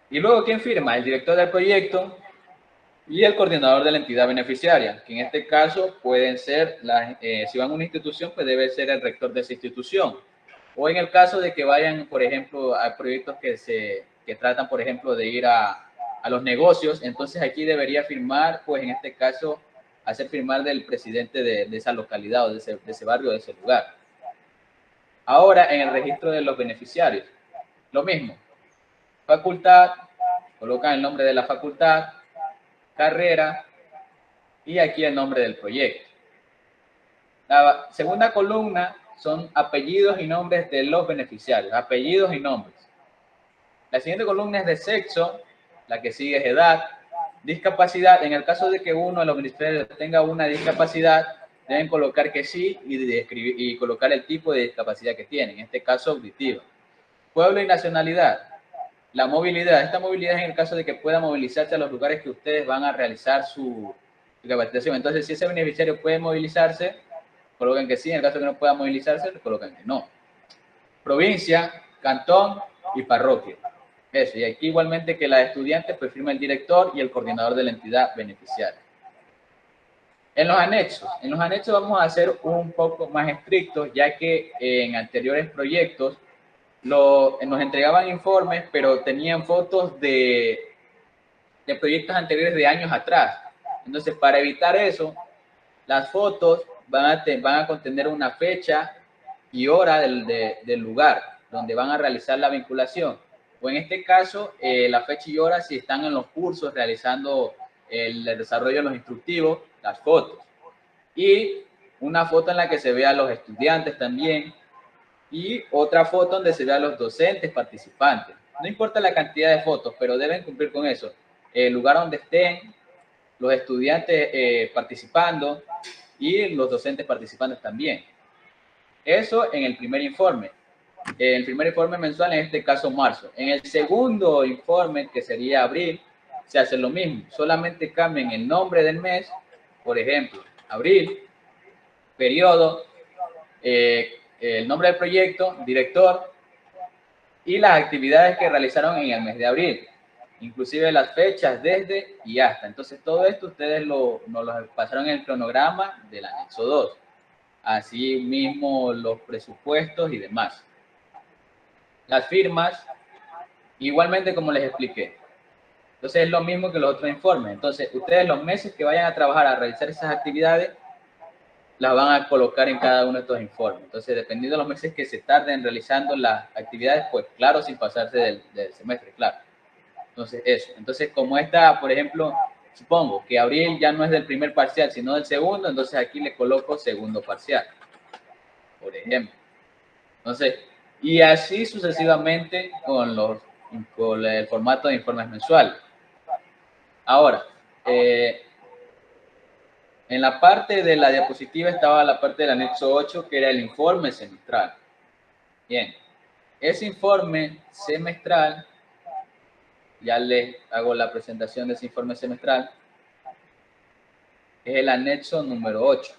Speaker 2: Y luego, ¿quién firma? El director del proyecto y el coordinador de la entidad beneficiaria, que en este caso pueden ser, si van a una institución, pues debe ser el rector de esa institución. O en el caso de que vayan, por ejemplo, a proyectos que tratan, por ejemplo, de ir a los negocios, entonces aquí debería firmar, pues en este caso, hacer firmar del presidente de esa localidad o de ese barrio, de ese lugar. Ahora, en el registro de los beneficiarios, lo mismo. Facultad, colocan el nombre de la facultad, carrera y aquí el nombre del proyecto. La segunda columna son apellidos y nombres de los beneficiarios, apellidos y nombres. La siguiente columna es de sexo, la que sigue es edad, discapacidad. En el caso de que uno de los beneficiarios tenga una discapacidad, deben colocar que sí y colocar el tipo de discapacidad que tiene, en este caso auditiva. Pueblo y nacionalidad. La movilidad. Esta movilidad es en el caso de que pueda movilizarse a los lugares que ustedes van a realizar su capacitación. Entonces, si ese beneficiario puede movilizarse, colocan que sí. En el caso de que no pueda movilizarse, colocan que no. Provincia, cantón y parroquia. Eso. Y aquí igualmente que la estudiante pues firma el director y el coordinador de la entidad beneficiaria. En los anexos vamos a ser un poco más estrictos, ya que en anteriores proyectos nos entregaban informes, pero tenían fotos de proyectos anteriores de años atrás. Entonces, para evitar eso, las fotos van a contener una fecha y hora del lugar donde van a realizar la vinculación. O en este caso, la fecha y hora si están en los cursos realizando el desarrollo de los instructivos, las fotos. Y una foto en la que se vea a los estudiantes también, y otra foto donde se vean los docentes participantes. No importa la cantidad de fotos, pero deben cumplir con eso. El lugar donde estén, los estudiantes participando y los docentes participantes también. Eso en el primer informe. El primer informe mensual, en este caso marzo. En el segundo informe, que sería abril, se hace lo mismo. Solamente cambian el nombre del mes, por ejemplo, abril, periodo, el nombre del proyecto, director y las actividades que realizaron en el mes de abril, inclusive las fechas desde y hasta. Entonces todo esto ustedes nos lo pasaron en el cronograma del anexo 2, así mismo los presupuestos y demás. Las firmas, igualmente como les expliqué. Entonces es lo mismo que los otros informes. Entonces ustedes los meses que vayan a trabajar a realizar esas actividades, las van a colocar en cada uno de estos informes. Entonces, dependiendo de los meses que se tarden realizando las actividades, pues claro, sin pasarse del semestre, claro. Entonces, eso. Entonces, como esta, por ejemplo, supongo que abril ya no es del primer parcial, sino del segundo, entonces aquí le coloco segundo parcial, por ejemplo. Entonces, y así sucesivamente con el formato de informes mensuales. Ahora, en la parte de la diapositiva estaba la parte del anexo 8, que era el informe semestral. Bien, ese informe semestral, ya les hago la presentación de ese informe semestral, es el anexo número 8.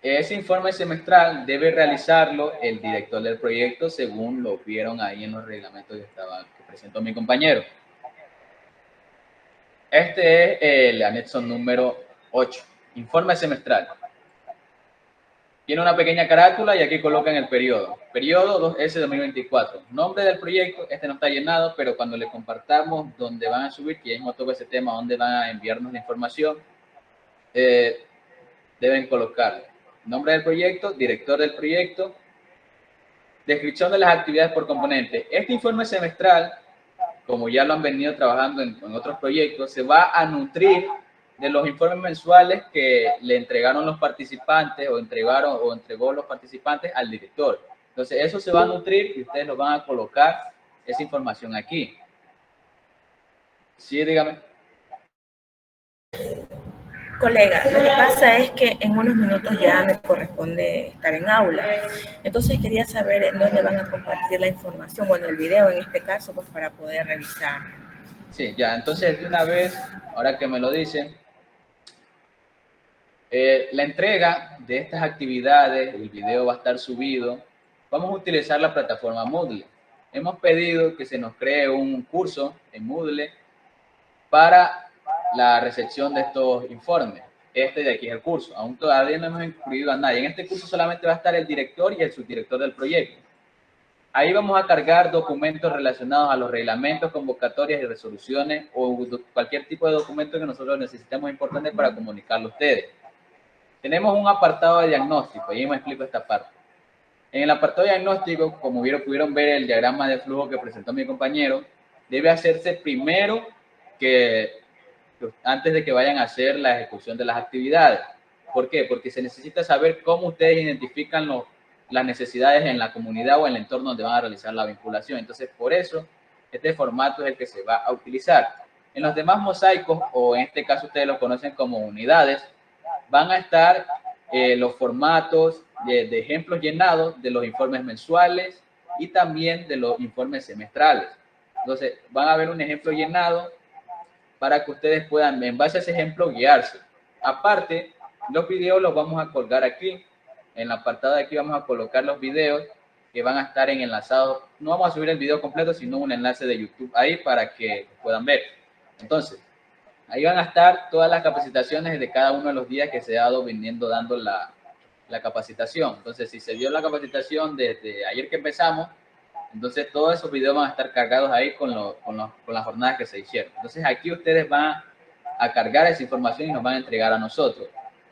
Speaker 2: Ese informe semestral debe realizarlo el director del proyecto, según lo vieron ahí en los reglamentos que presentó mi compañero. Este es el anexo número 8, informe semestral. Tiene una pequeña carátula y aquí colocan el periodo. Periodo 2S 2024. Nombre del proyecto, este no está llenado, pero cuando le compartamos dónde van a subir, que ya hemos tocado ese tema, dónde van a enviarnos la información, deben colocarle nombre del proyecto, director del proyecto, descripción de las actividades por componente. Este informe semestral, como ya lo han venido trabajando en otros proyectos, se va a nutrir de los informes mensuales que le entregaron los participantes o entregó los participantes al director. Entonces, eso se va a nutrir y ustedes lo van a colocar esa información aquí. Sí, dígame.
Speaker 4: Colega, lo que pasa es que en unos minutos ya me corresponde estar en aula. Entonces quería saber en dónde van a compartir la información, bueno, el video en este caso, pues para poder revisar.
Speaker 2: Sí, ya, entonces de una vez, ahora que me lo dicen, la entrega de estas actividades, el video va a estar subido. Vamos a utilizar la plataforma Moodle. Hemos pedido que se nos cree un curso en Moodle para la recepción de estos informes. Este de aquí es el curso. Aún todavía no hemos incluido a nadie. En este curso solamente va a estar el director y el subdirector del proyecto. Ahí vamos a cargar documentos relacionados a los reglamentos, convocatorias y resoluciones o cualquier tipo de documento que nosotros necesitemos importante para comunicarlo a ustedes. Tenemos un apartado de diagnóstico, y ahí me explico esta parte. En el apartado de diagnóstico, como pudieron ver el diagrama de flujo que presentó mi compañero, debe hacerse primero antes de que vayan a hacer la ejecución de las actividades. ¿Por qué? Porque se necesita saber cómo ustedes identifican las necesidades en la comunidad o en el entorno donde van a realizar la vinculación. Entonces, por eso, este formato es el que se va a utilizar. En los demás mosaicos, o en este caso ustedes lo conocen como unidades, van a estar los formatos de ejemplos llenados de los informes mensuales y también de los informes semestrales. Entonces, van a ver un ejemplo llenado para que ustedes puedan, en base a ese ejemplo, guiarse. Aparte, los videos los vamos a colgar aquí. En el apartado de aquí vamos a colocar los videos que van a estar enlazados. No vamos a subir el video completo, sino un enlace de YouTube ahí para que puedan ver. Entonces, ahí van a estar todas las capacitaciones de cada uno de los días que se ha viniendo dando la capacitación. Entonces, si se dio la capacitación desde ayer que empezamos, entonces todos esos videos van a estar cargados ahí con las jornadas que se hicieron. Entonces, aquí ustedes van a cargar esa información y nos van a entregar a nosotros.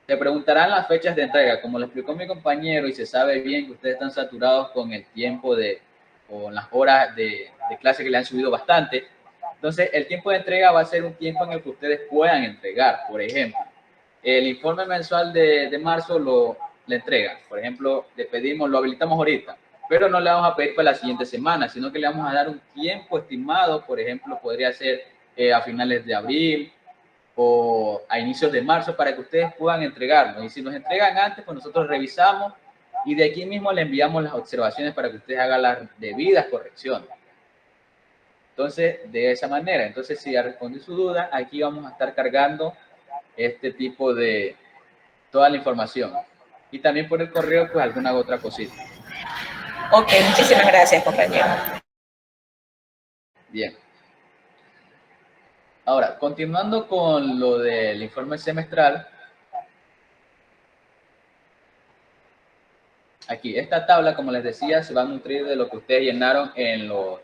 Speaker 2: Te preguntarán las fechas de entrega. Como lo explicó mi compañero y se sabe bien que ustedes están saturados con el tiempo con las horas de clase que le han subido bastante. Entonces, el tiempo de entrega va a ser un tiempo en el que ustedes puedan entregar. Por ejemplo, el informe mensual de marzo le entregan. Por ejemplo, le pedimos, lo habilitamos ahorita, pero no le vamos a pedir para la siguiente semana, sino que le vamos a dar un tiempo estimado. Por ejemplo, podría ser a finales de abril o a inicios de marzo para que ustedes puedan entregarnos. Y si nos entregan antes, pues nosotros revisamos y de aquí mismo le enviamos las observaciones para que ustedes hagan las debidas correcciones. Entonces, de esa manera, entonces si ya respondí su duda, aquí vamos a estar cargando este tipo de toda la información. Y también por el correo, pues alguna otra cosita.
Speaker 4: Ok, muchísimas gracias, compañero.
Speaker 2: Bien. Ahora, continuando con lo del informe semestral, aquí, esta tabla, como les decía, se va a nutrir de lo que ustedes llenaron en los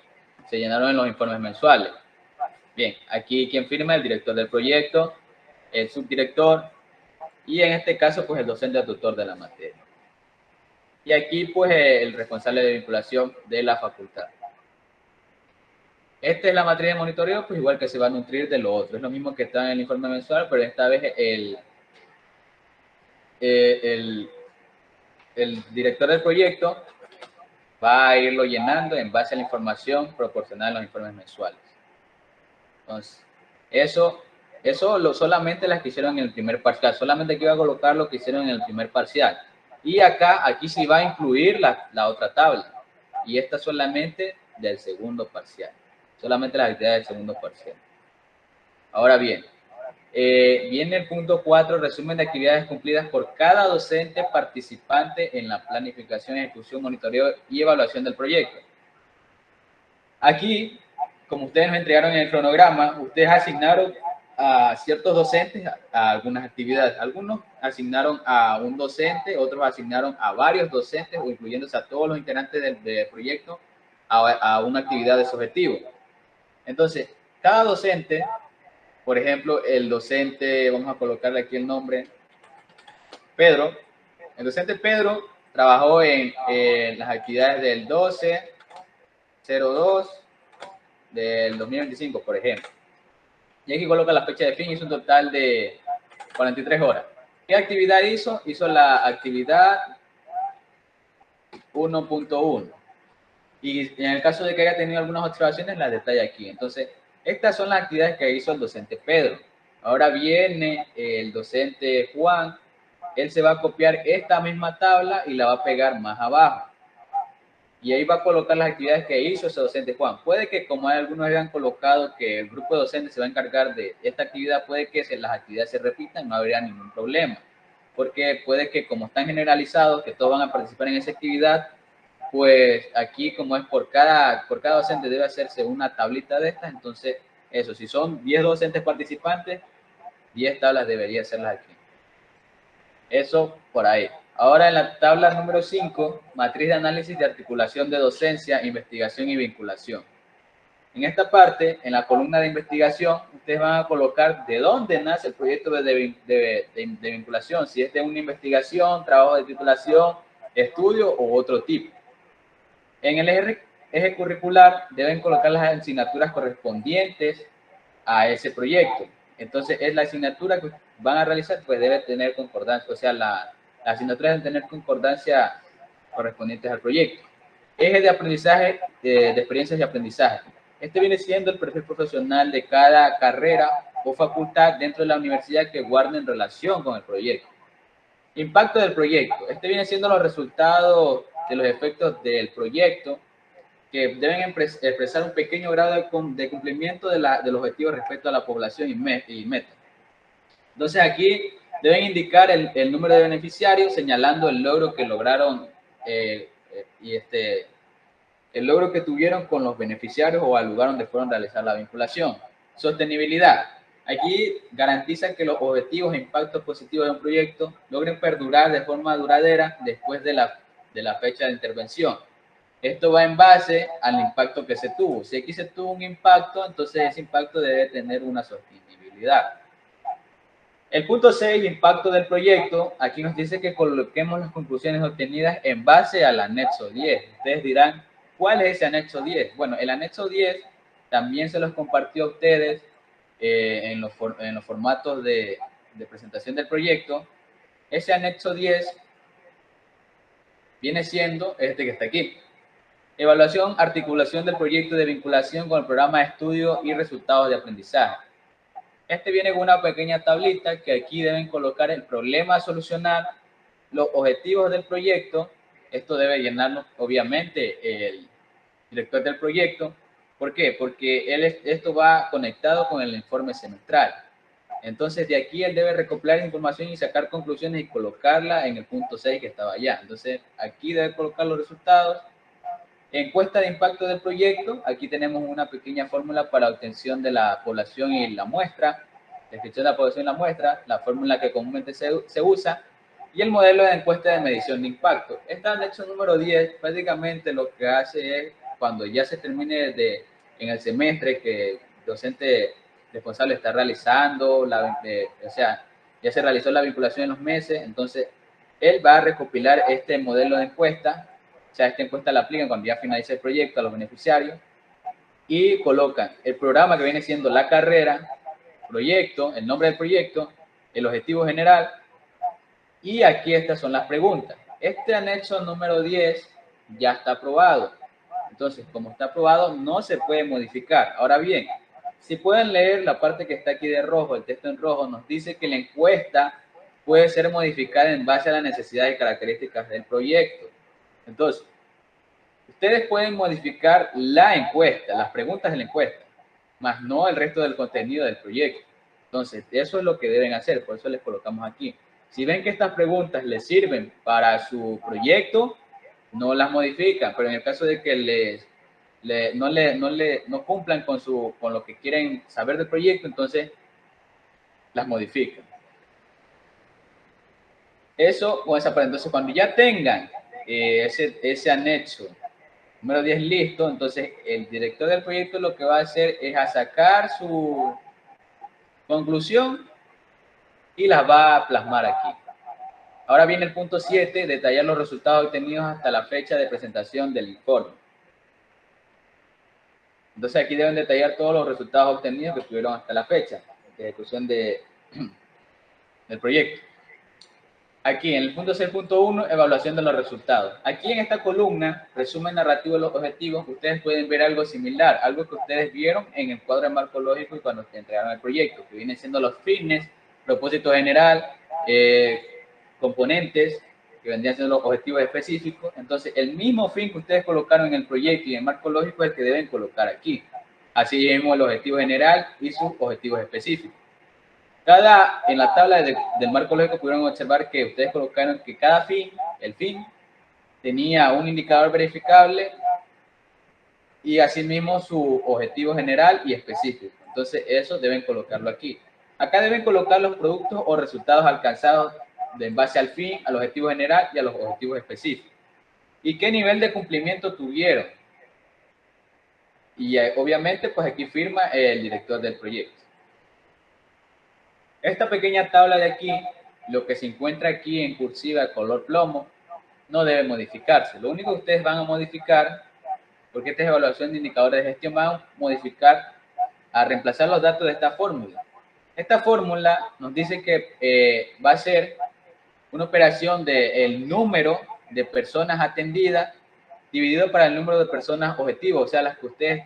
Speaker 2: informes mensuales. Bien, aquí quien firma, el director del proyecto, el subdirector y en este caso, pues el docente o tutor de la materia. Y aquí, pues el responsable de vinculación de la facultad. Esta es la materia de monitoreo, pues igual que se va a nutrir de lo otro. Es lo mismo que está en el informe mensual, pero esta vez el director del proyecto va a irlo llenando en base a la información proporcionada en los informes mensuales. Entonces, eso solamente las que hicieron en el primer parcial. Solamente aquí voy a colocar lo que hicieron en el primer parcial. Y aquí sí va a incluir la otra tabla. Y esta solamente del segundo parcial. Solamente las actividades del segundo parcial. Ahora bien, viene el punto 4, resumen de actividades cumplidas por cada docente participante en la planificación, ejecución, monitoreo y evaluación del proyecto. Aquí, como ustedes me entregaron en el cronograma, ustedes asignaron a ciertos docentes a algunas actividades. Algunos asignaron a un docente, otros asignaron a varios docentes, o incluyéndose a todos los integrantes del proyecto, a una actividad de su objetivo. Entonces, cada docente, por ejemplo, el docente, vamos a colocarle aquí el nombre, Pedro. El docente Pedro trabajó en las actividades del 12/02 del 2025, por ejemplo. Y aquí coloca la fecha de fin, hizo un total de 43 horas. ¿Qué actividad hizo? Hizo la actividad 1.1. Y en el caso de que haya tenido algunas observaciones, las detalla aquí. Entonces, estas son las actividades que hizo el docente Pedro. Ahora viene el docente Juan. Él se va a copiar esta misma tabla y la va a pegar más abajo. Y ahí va a colocar las actividades que hizo ese docente Juan. Puede que, como hay algunos hayan colocado que el grupo de docentes se va a encargar de esta actividad, puede que las actividades se repitan, no habría ningún problema. Porque puede que, como están generalizados, que todos van a participar en esa actividad, pues aquí, como es por cada docente, debe hacerse una tablita de estas. Entonces, eso, si son 10 docentes participantes, 10 tablas debería hacerlas aquí. Eso por ahí. Ahora en la tabla número 5, matriz de análisis de articulación de docencia, investigación y vinculación. En esta parte, en la columna de investigación, ustedes van a colocar de dónde nace el proyecto de vinculación, si es de una investigación, trabajo de titulación, estudio o otro tipo. En el eje curricular deben colocar las asignaturas correspondientes a ese proyecto. Entonces, es la asignatura que van a realizar, pues debe tener concordancia, o sea, las asignaturas deben tener concordancia correspondientes al proyecto. Eje de aprendizaje, de experiencias y aprendizaje. Este viene siendo el perfil profesional de cada carrera o facultad dentro de la universidad que guarden relación con el proyecto. Impacto del proyecto. Este viene siendo los resultados de los efectos del proyecto, que deben expresar un pequeño grado de cumplimiento del objetivo respecto a la población y meta. Entonces aquí deben indicar el número de beneficiarios, señalando el logro que lograron el logro que tuvieron con los beneficiarios o al lugar donde fueron a realizar la vinculación. Sostenibilidad. Aquí garantizan que los objetivos e impactos positivos de un proyecto logren perdurar de forma duradera después de la fecha de intervención. Esto va en base al impacto que se tuvo. Si aquí se tuvo un impacto, entonces ese impacto debe tener una sostenibilidad. El punto 6, impacto del proyecto. Aquí nos dice que coloquemos las conclusiones obtenidas en base al anexo 10. Ustedes dirán, ¿cuál es ese anexo 10? Bueno, el anexo 10 también se los compartió a ustedes en los formatos de presentación del proyecto. Ese anexo 10 viene siendo este que está aquí. Evaluación, articulación del proyecto de vinculación con el programa de estudio y resultados de aprendizaje. Este viene con una pequeña tablita que aquí deben colocar el problema a solucionar, los objetivos del proyecto. Esto debe llenarlo, obviamente, el director del proyecto. ¿Por qué? Porque esto va conectado con el informe semestral. Entonces, de aquí él debe recopilar información y sacar conclusiones y colocarla en el punto 6 que estaba allá. Entonces, aquí debe colocar los resultados. Encuesta de impacto del proyecto. Aquí tenemos una pequeña fórmula para obtención de la población y la muestra. Descripción de la población y la muestra. La fórmula que comúnmente se usa. Y el modelo de encuesta de medición de impacto. Este anexo número 10 prácticamente lo que hace es, cuando ya se termine en el semestre que el docente responsable está realizando, o sea, ya se realizó la vinculación en los meses, entonces él va a recopilar este modelo de encuesta. O sea, esta encuesta la aplican cuando ya finaliza el proyecto a los beneficiarios y colocan el programa que viene siendo la carrera, proyecto, el nombre del proyecto, el objetivo general, y aquí estas son las preguntas. Este anexo número 10 ya está aprobado. Entonces, como está aprobado, no se puede modificar. Ahora bien, si pueden leer la parte que está aquí de rojo, el texto en rojo, nos dice que la encuesta puede ser modificada en base a las necesidades y características del proyecto. Entonces, ustedes pueden modificar la encuesta, las preguntas de la encuesta, más no el resto del contenido del proyecto. Entonces, eso es lo que deben hacer, por eso les colocamos aquí. Si ven que estas preguntas les sirven para su proyecto, no las modifican, pero en el caso de que no cumplan con lo que quieren saber del proyecto, entonces las modifican. Eso con esa parte. Entonces, cuando ya tengan ese anexo número 10 listo, entonces el director del proyecto lo que va a hacer es a sacar su conclusión y las va a plasmar aquí. Ahora viene el punto 7, detallar los resultados obtenidos hasta la fecha de presentación del informe. Entonces aquí deben detallar todos los resultados obtenidos que tuvieron hasta la fecha de ejecución del proyecto. Aquí en el punto 6.1, evaluación de los resultados. Aquí en esta columna, resumen narrativo de los objetivos, ustedes pueden ver algo similar, algo que ustedes vieron en el cuadro de marco lógico y cuando entregaron el proyecto, que vienen siendo los fines, propósito general, componentes, que vendrían siendo los objetivos específicos. Entonces, el mismo fin que ustedes colocaron en el proyecto y en el marco lógico es el que deben colocar aquí. Así vemos el objetivo general y sus objetivos específicos. En la tabla del marco lógico pudieron observar que ustedes colocaron que cada fin, el fin, tenía un indicador verificable y asimismo su objetivo general y específico. Entonces, eso deben colocarlo aquí. Acá deben colocar los productos o resultados alcanzados en base al fin, al objetivo general y a los objetivos específicos. ¿Y qué nivel de cumplimiento tuvieron? Y obviamente, pues aquí firma el director del proyecto. Esta pequeña tabla de aquí, lo que se encuentra aquí en cursiva color plomo, no debe modificarse. Lo único que ustedes van a modificar, porque esta es evaluación de indicadores de gestión, van a modificar, a reemplazar los datos de esta fórmula. Esta fórmula nos dice que va a ser una operación del número de personas atendidas dividido para el número de personas objetivos, o sea, las que ustedes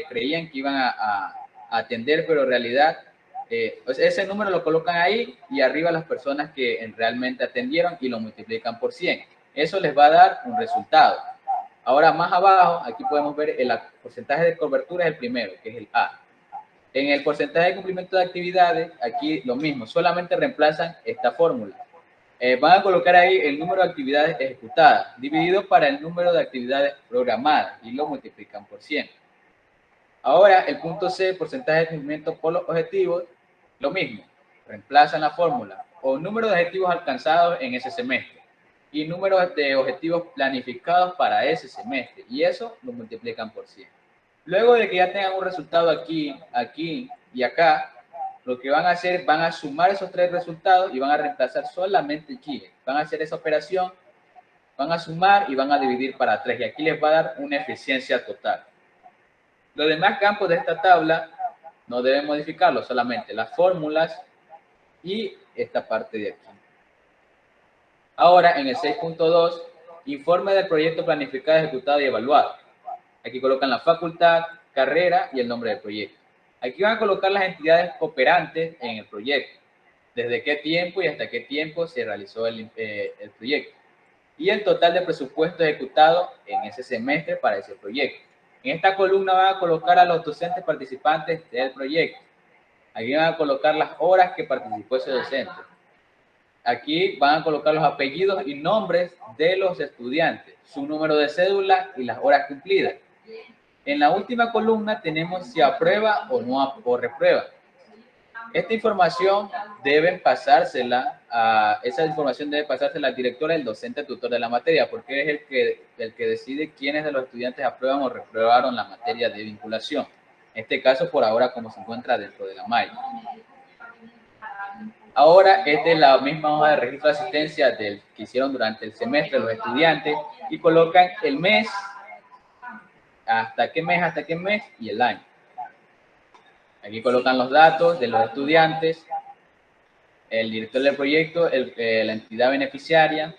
Speaker 2: creían que iban a atender, pero en realidad ese número lo colocan ahí y arriba las personas que realmente atendieron y lo multiplican por 100. Eso les va a dar un resultado. Ahora más abajo, aquí podemos ver el porcentaje de cobertura, es el primero, que es el A. En el porcentaje de cumplimiento de actividades, aquí lo mismo, solamente reemplazan esta fórmula. Van a colocar ahí el número de actividades ejecutadas, dividido para el número de actividades programadas, y lo multiplican por 100. Ahora, el punto C, porcentaje de cumplimiento por los objetivos, lo mismo, reemplazan la fórmula, o número de objetivos alcanzados en ese semestre, y número de objetivos planificados para ese semestre, y eso lo multiplican por 100. Luego de que ya tengan un resultado aquí, aquí y acá, lo que van a hacer, van a sumar esos tres resultados y van a reemplazar solamente aquí. Van a hacer esa operación, van a sumar y van a dividir para 3. Y aquí les va a dar una eficiencia total. Los demás campos de esta tabla no deben modificarlo, solamente las fórmulas y esta parte de aquí. Ahora, en el 6.2, informe del proyecto planificado, ejecutado y evaluado. Aquí colocan la facultad, carrera y el nombre del proyecto. Aquí van a colocar las entidades cooperantes en el proyecto, desde qué tiempo y hasta qué tiempo se realizó el proyecto, y el total de presupuesto ejecutado en ese semestre para ese proyecto. En esta columna van a colocar a los docentes participantes del proyecto. Aquí van a colocar las horas que participó ese docente. Aquí van a colocar los apellidos y nombres de los estudiantes, su número de cédula y las horas cumplidas. En la última columna tenemos si aprueba o no o reprueba. Esta información debe pasársela al director, el docente tutor de la materia, porque es el que decide quiénes de los estudiantes aprueban o reprobaron la materia de vinculación. En este caso, por ahora, como se encuentra dentro de la malla. Ahora, esta es la misma hoja de registro de asistencia que hicieron durante el semestre los estudiantes y colocan el mes, hasta qué mes y el año. Aquí colocan los datos de los estudiantes, el director del proyecto, la entidad beneficiaria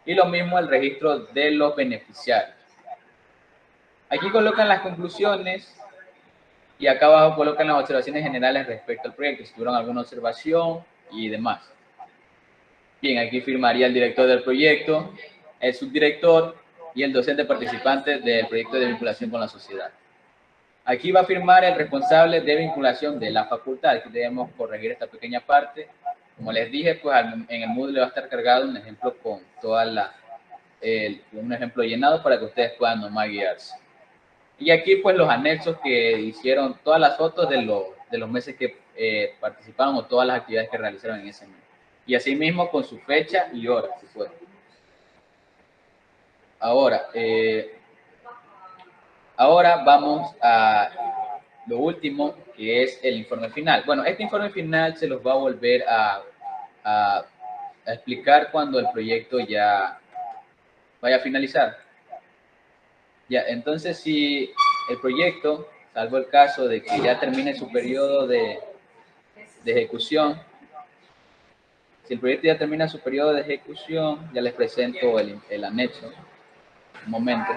Speaker 2: y lo mismo el registro de los beneficiarios. Aquí colocan las conclusiones y acá abajo colocan las observaciones generales respecto al proyecto, si tuvieron alguna observación y demás. Bien, aquí firmaría el director del proyecto, el subdirector y el docente participante del proyecto de vinculación con la sociedad. Aquí va a firmar el responsable de vinculación de la facultad. Aquí debemos corregir esta pequeña parte. Como les dije, pues en el Moodle va a estar cargado un ejemplo con un ejemplo llenado para que ustedes puedan nomás guiarse. Y aquí pues los anexos que hicieron todas las fotos de los meses que participaron o todas las actividades que realizaron en ese mes. Y asimismo con su fecha y hora, si puede. Ahora vamos a lo último, que es el informe final. Bueno, este informe final se los va a volver a explicar cuando el proyecto ya vaya a finalizar. Ya, entonces si el proyecto, salvo el caso de que ya termine su periodo de ejecución, si el proyecto ya termina su periodo de ejecución, ya les presento el anexo. Un momento.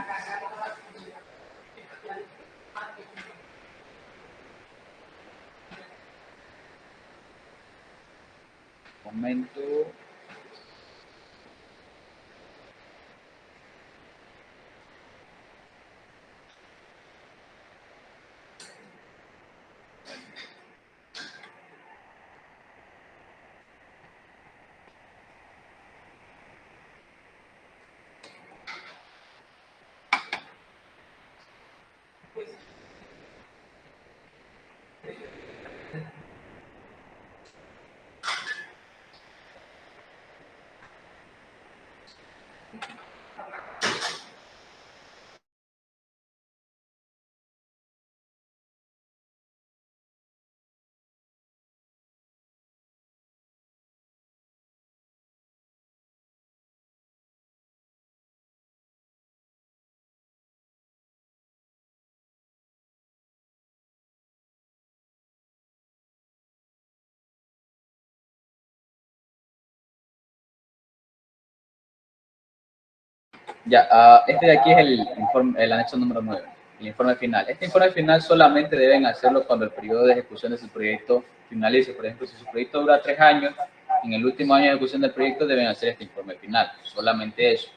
Speaker 2: Ya, este de aquí es el anexo número 9, el informe final. Este informe final solamente deben hacerlo cuando el periodo de ejecución de su proyecto finalice. Por ejemplo, si su proyecto dura 3 años, en el último año de ejecución del proyecto deben hacer este informe final. Solamente eso.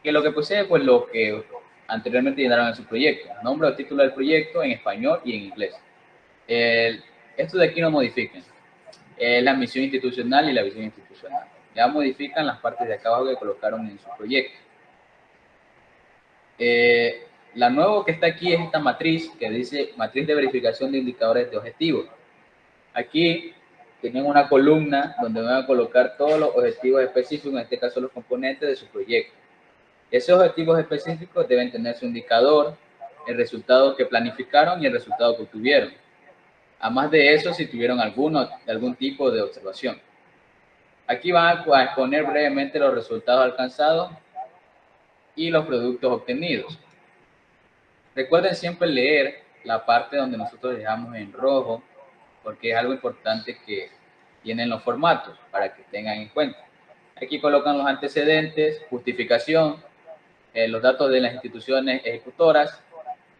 Speaker 2: Que lo que posee, pues lo que anteriormente llenaron en su proyecto. Nombre o título del proyecto en español y en inglés. Esto de aquí no modifiquen. La misión institucional y la visión institucional. Ya modifican las partes de acá abajo que colocaron en su proyecto. La nueva que está aquí es esta matriz que dice matriz de verificación de indicadores de objetivos. Aquí tienen una columna donde van a colocar todos los objetivos específicos, en este caso los componentes de su proyecto. Esos objetivos específicos deben tener su indicador, el resultado que planificaron y el resultado que obtuvieron. Además de eso, si tuvieron algún tipo de observación. Aquí van a exponer brevemente los resultados alcanzados y los productos obtenidos. Recuerden siempre leer la parte donde nosotros dejamos en rojo, porque es algo importante que tienen los formatos para que tengan en cuenta. Aquí colocan los antecedentes, justificación, los datos de las instituciones ejecutoras,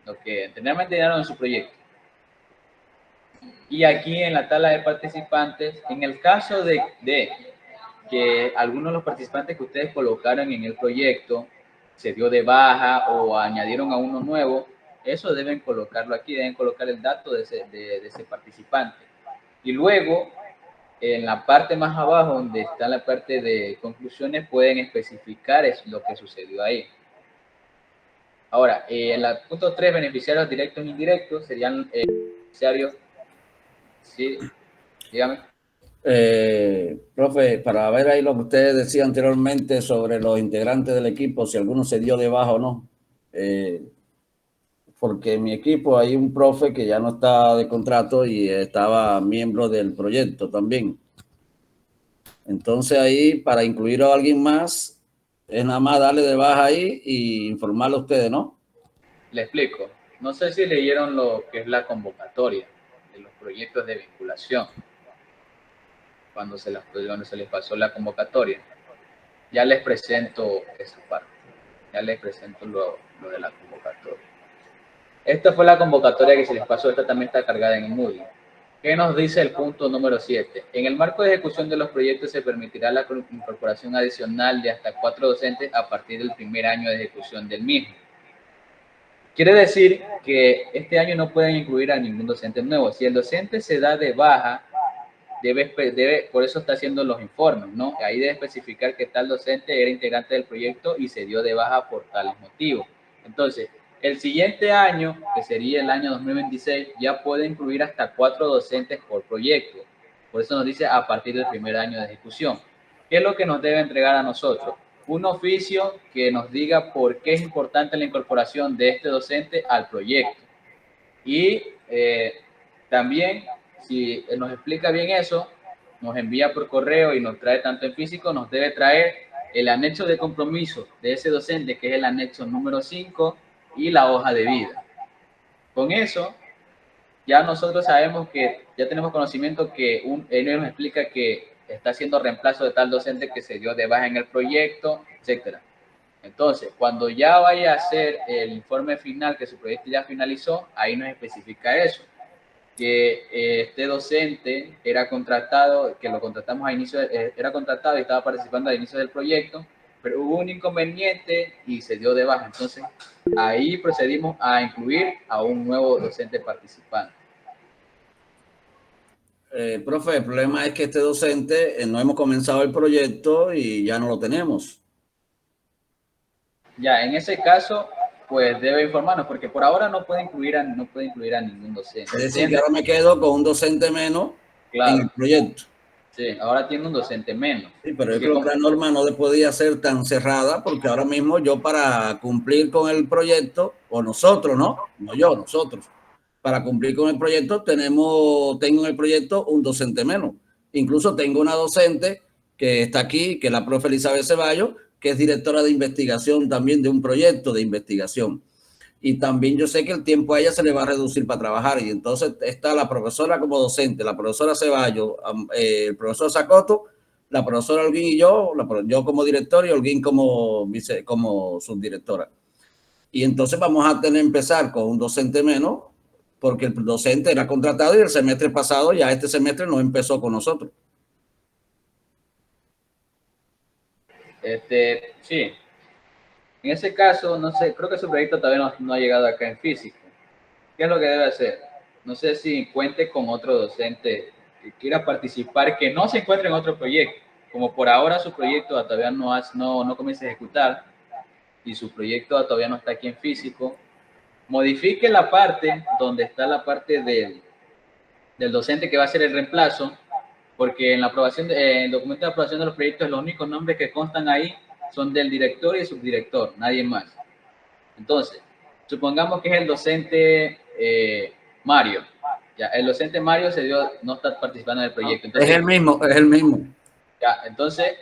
Speaker 2: lo que anteriormente dieron en su proyecto. Y aquí en la tabla de participantes, en el caso de que algunos de los participantes que ustedes colocaron en el proyecto se dio de baja o añadieron a uno nuevo, eso deben colocarlo aquí, deben colocar el dato de ese participante. Y luego, en la parte más abajo, donde está la parte de conclusiones, pueden especificar lo que sucedió ahí. Ahora, en la punto 3, beneficiarios directos e indirectos, serían beneficiarios, sí, dígame.
Speaker 3: Profe, para ver ahí lo que usted decía anteriormente sobre los integrantes del equipo, si alguno se dio de baja o no. Porque en mi equipo hay un profe que ya no está de contrato y estaba miembro del proyecto también. Entonces ahí, para incluir a alguien más, es nada más darle de baja ahí y informarle a ustedes, ¿no?
Speaker 2: Le explico. No sé si leyeron lo que es la convocatoria de los proyectos de vinculación. Cuando se les pasó la convocatoria. Ya les presento esa parte. Ya les presento lo de la convocatoria. Esta fue la convocatoria que se les pasó. Esta también está cargada en Moodle. ¿Qué nos dice el punto número 7? En el marco de ejecución de los proyectos se permitirá la incorporación adicional de hasta 4 docentes a partir del primer año de ejecución del mismo. Quiere decir que este año no pueden incluir a ningún docente nuevo. Si el docente se da de baja, por eso está haciendo los informes, ¿no? Ahí debe especificar que tal docente era integrante del proyecto y se dio de baja por tales motivos. Entonces, El siguiente año, que sería el año 2026, ya puede incluir hasta 4 docentes por proyecto. Por eso nos dice a partir del primer año de ejecución. ¿Qué es lo que nos debe entregar a nosotros? Un oficio que nos diga por qué es importante la incorporación de este docente al proyecto. Y también, si nos explica bien eso, nos envía por correo y nos trae tanto en físico, nos debe traer el anexo de compromiso de ese docente, que es el anexo número 5, y la hoja de vida. Con eso, ya nosotros sabemos que, ya tenemos conocimiento que él nos explica que está haciendo reemplazo de tal docente que se dio de baja en el proyecto, etcétera. Entonces, cuando ya vaya a hacer el informe final, que su proyecto ya finalizó, ahí nos especifica eso, que este docente era contratado, que lo contratamos a inicio, era contratado y estaba participando al inicio del proyecto, pero hubo un inconveniente y se dio de baja. Entonces, ahí procedimos a incluir a un nuevo docente participante.
Speaker 3: Profe, el problema es que este docente no hemos comenzado el proyecto y ya no lo tenemos.
Speaker 2: Ya, en ese caso, pues debe informarnos, porque por ahora no puede incluir a ningún docente.
Speaker 3: Es decir, que ahora me quedo con un docente menos en el proyecto.
Speaker 2: Sí, ahora tiene un docente menos.
Speaker 3: Sí, pero yo creo que la norma no podía ser tan cerrada, porque ahora mismo yo, para cumplir con el proyecto, o nosotros, no yo, nosotros, para cumplir con el proyecto tengo en el proyecto un docente menos. Incluso tengo una docente que está aquí, que es la profe Elizabeth Ceballos, que es directora de investigación también de un proyecto de investigación. Y también yo sé que el tiempo a ella se le va a reducir para trabajar, y entonces está la profesora como docente, la profesora Ceballos, el profesor Sacoto, la profesora Holguín y yo como director y Holguín como subdirectora. Y entonces vamos a empezar con un docente menos, porque el docente era contratado y el semestre pasado, ya este semestre, no empezó con nosotros.
Speaker 2: Sí. En ese caso, no sé, creo que su proyecto todavía no ha llegado acá en físico. ¿Qué es lo que debe hacer? No sé si cuente con otro docente que quiera participar, que no se encuentre en otro proyecto. Como por ahora su proyecto todavía no comienza a ejecutar y su proyecto todavía no está aquí en físico, modifique la parte donde está la parte del docente que va a hacer el reemplazo, porque en la aprobación, en el documento de aprobación de los proyectos, los únicos nombres que constan ahí son del director y el subdirector, nadie más. Entonces, supongamos que es el docente Mario. Ya, el docente Mario no está participando en el proyecto. Entonces,
Speaker 3: es el mismo.
Speaker 2: Ya, entonces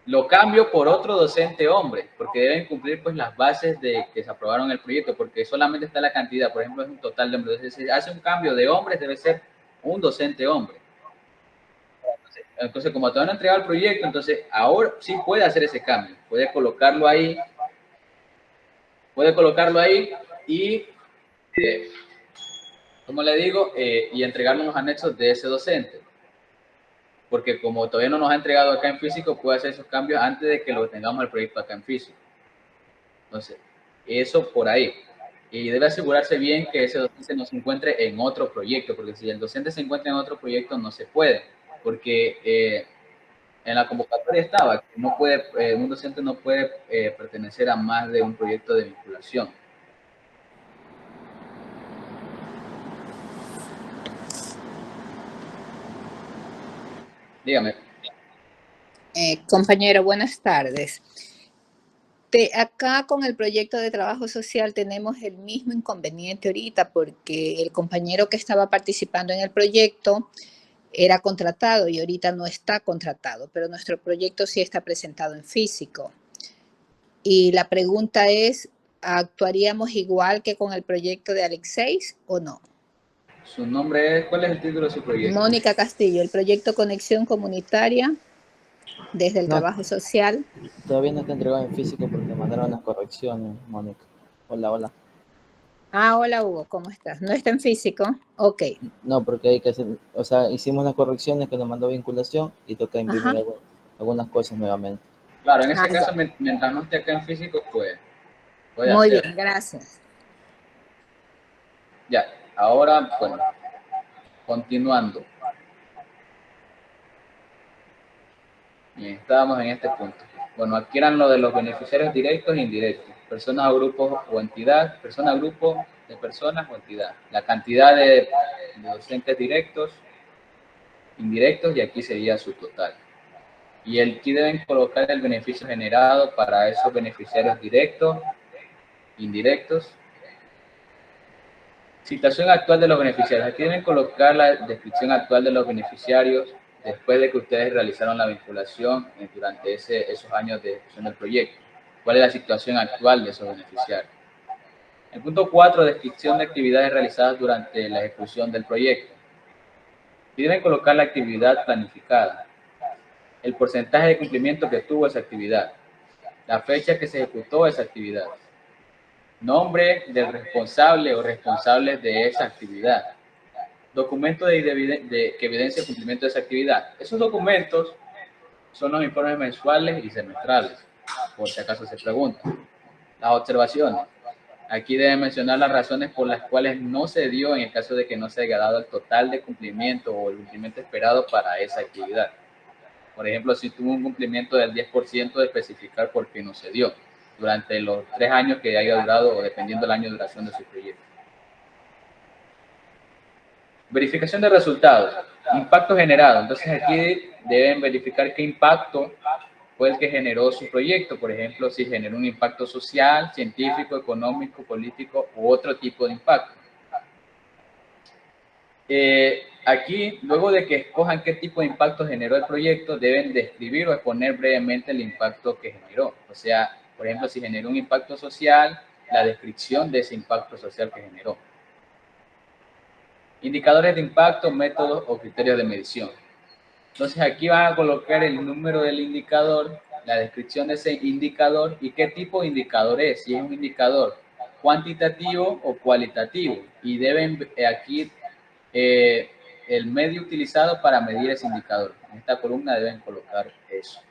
Speaker 2: lo cambio por otro docente hombre, porque deben cumplir pues las bases de que se aprobaron el proyecto, porque solamente está la cantidad, por ejemplo, es un total de hombres. Entonces, si hace un cambio de hombres, debe ser un docente hombre. Entonces, como todavía no han entregado el proyecto, entonces ahora sí puede hacer ese cambio, puede colocarlo ahí y, como le digo, y entregarnos los anexos de ese docente. Porque como todavía no nos ha entregado acá en físico, puede hacer esos cambios antes de que lo tengamos el proyecto acá en físico. Entonces, eso por ahí. Y debe asegurarse bien que ese docente no se encuentre en otro proyecto, porque si el docente se encuentra en otro proyecto, no se puede, porque en la convocatoria estaba que no puede, un docente no puede pertenecer a más de un proyecto de vinculación. Dígame.
Speaker 5: Compañero, buenas tardes. Acá con el proyecto de trabajo social tenemos el mismo inconveniente ahorita, porque el compañero que estaba participando en el proyecto era contratado y ahorita no está contratado, pero nuestro proyecto sí está presentado en físico. Y la pregunta es, ¿actuaríamos igual que con el proyecto de Alexeis o no?
Speaker 2: Su nombre es, ¿cuál es el título de su proyecto?
Speaker 5: Mónica Castillo, el proyecto Conexión Comunitaria desde el trabajo social.
Speaker 6: Todavía no está entregado en físico porque mandaron unas correcciones, Mónica. Hola, hola.
Speaker 5: Ah, hola Hugo, ¿cómo estás? ¿No está en físico? Ok.
Speaker 6: No, porque hay que hacer, o sea, hicimos las correcciones que nos mandó vinculación y toca imprimir algunas cosas nuevamente.
Speaker 2: Claro, en ese caso, mientras no esté acá en físico, pues puede
Speaker 5: Muy
Speaker 2: hacer.
Speaker 5: bien, gracias.
Speaker 2: Ya, ahora, bueno, continuando. Bien, estábamos en este punto. Bueno, aquí eran lo de los beneficiarios directos e indirectos. personas o grupos o entidad, persona, grupo de personas o entidad. La cantidad de docentes directos, indirectos, y aquí sería su total. Y aquí deben colocar el beneficio generado para esos beneficiarios directos, indirectos. Situación actual de los beneficiarios. Aquí deben colocar la descripción actual de los beneficiarios después de que ustedes realizaron la vinculación durante esos años de ejecución del proyecto. ¿Cuál es la situación actual de esos beneficiarios? El punto 4, descripción de actividades realizadas durante la ejecución del proyecto. Y deben colocar la actividad planificada, el porcentaje de cumplimiento que tuvo esa actividad, la fecha que se ejecutó esa actividad, nombre del responsable o responsables de esa actividad, documento que evidencia el cumplimiento de esa actividad. Esos documentos son los informes mensuales y semestrales, por si acaso se preguntan. Las observaciones. Aquí deben mencionar las razones por las cuales no se dio en el caso de que no se haya dado el total de cumplimiento o el cumplimiento esperado para esa actividad. Por ejemplo, si tuvo un cumplimiento del 10%, de especificar por qué no se dio durante los 3 años que haya durado o dependiendo del año de duración de su proyecto. Verificación de resultados. Impacto generado. Entonces aquí deben verificar qué impacto fue el que generó su proyecto. Por ejemplo, si generó un impacto social, científico, económico, político u otro tipo de impacto. Aquí, luego de que escojan qué tipo de impacto generó el proyecto, deben describir o exponer brevemente el impacto que generó. O sea, por ejemplo, si generó un impacto social, la descripción de ese impacto social que generó. Indicadores de impacto, métodos o criterios de medición. Entonces aquí van a colocar el número del indicador, la descripción de ese indicador y qué tipo de indicador es, si es un indicador cuantitativo o cualitativo. Y deben aquí el medio utilizado para medir ese indicador. En esta columna deben colocar eso.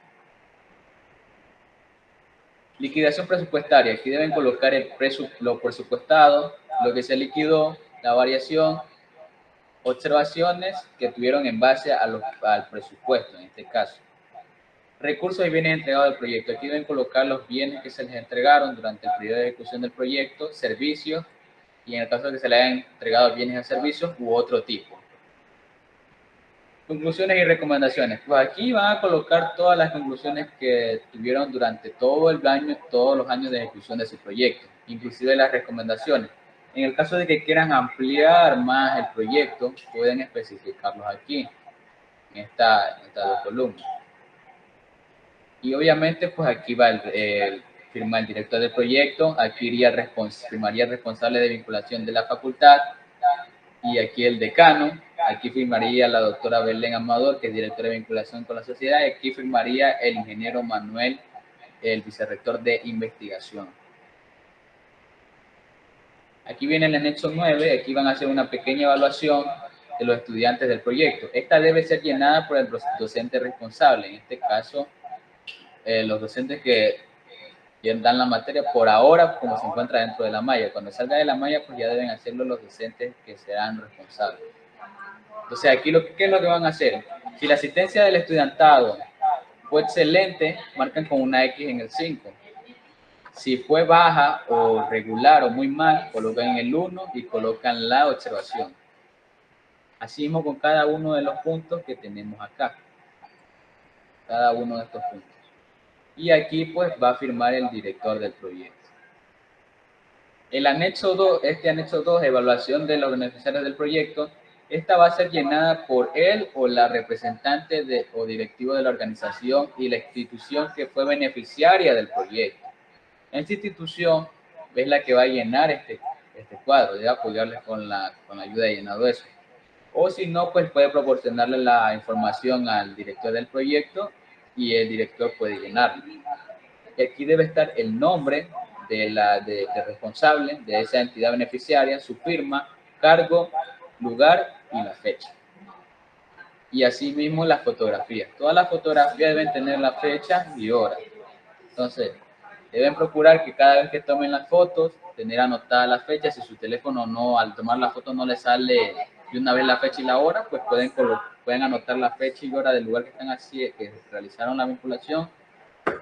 Speaker 2: Liquidación presupuestaria. Aquí deben colocar lo presupuestado, lo que se liquidó, la variación, observaciones que tuvieron en base al presupuesto, en este caso. Recursos y bienes entregados al proyecto. Aquí deben colocar los bienes que se les entregaron durante el periodo de ejecución del proyecto, servicios, y en el caso de que se le hayan entregado bienes y servicios u otro tipo. Conclusiones y recomendaciones. Pues aquí van a colocar todas las conclusiones que tuvieron durante todo el año, todos los años de ejecución de su proyecto, inclusive las recomendaciones. En el caso de que quieran ampliar más el proyecto, pueden especificarlos aquí, en estas dos columnas. Y obviamente, pues aquí va firma el director del proyecto, aquí iría firmaría el responsable de vinculación de la facultad, y aquí el decano, aquí firmaría la doctora Belén Amador, que es directora de vinculación con la sociedad, y aquí firmaría el ingeniero Manuel, el vicerrector de investigación. Aquí viene el anexo 9, aquí van a hacer una pequeña evaluación de los estudiantes del proyecto. Esta debe ser llenada por el docente responsable, en este caso, los docentes que dan la materia por ahora, como se encuentra dentro de la malla. Cuando salga de la malla, pues ya deben hacerlo los docentes que serán responsables. Entonces, aquí ¿qué es lo que van a hacer? Si la asistencia del estudiantado fue excelente, marcan con una X en el 5. Si fue baja o regular o muy mal, colocan en el 1 y colocan la observación. Así mismo con cada uno de los puntos que tenemos acá. Cada uno de estos puntos. Y aquí pues va a firmar el director del proyecto. El anexo 2, este anexo 2, evaluación de los beneficiarios del proyecto, esta va a ser llenada por él o la representante o directivo de la organización y la institución que fue beneficiaria del proyecto. Esta institución es la que va a llenar este cuadro, debe apoyarles con la ayuda de llenado eso. O si no, pues puede proporcionarle la información al director del proyecto y el director puede llenarlo. Y aquí debe estar el nombre de responsable de esa entidad beneficiaria, su firma, cargo, lugar y la fecha. Y asimismo las fotografías. Todas las fotografías deben tener la fecha y hora. Entonces, deben procurar que cada vez que tomen las fotos, tener anotada la fecha. Si su teléfono no, al tomar la foto no le sale de una vez la fecha y la hora, pues pueden anotar la fecha y hora del lugar que están que realizaron la vinculación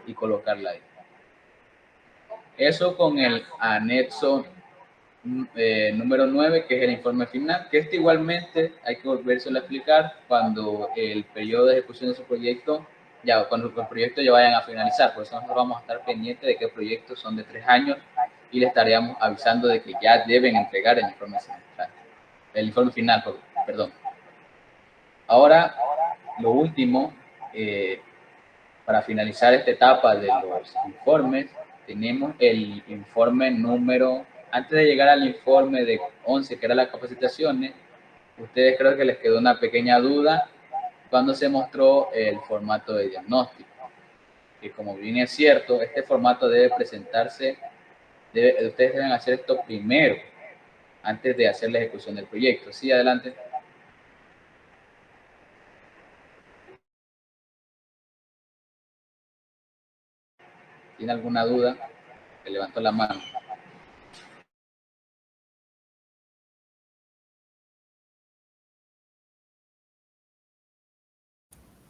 Speaker 2: y colocarla ahí. Eso con el anexo número 9, que es el informe final, que igualmente hay que volvérselo a explicar cuando el periodo de ejecución de su proyecto, cuando el proyecto ya vayan a finalizar. Por eso nosotros vamos a estar pendientes de que proyectos son de 3 años y le estaríamos avisando de que ya deben entregar el informe final, perdón. Ahora, lo último, para finalizar esta etapa de los informes, tenemos el informe número, antes de llegar al informe de 11, que era las capacitaciones, ustedes creo que les quedó una pequeña duda cuando se mostró el formato de diagnóstico. Que como bien es cierto, este formato debe presentarse, ustedes deben hacer esto primero, antes de hacer la ejecución del proyecto. Sí, adelante. ¿Tiene alguna duda? Que levantó la mano.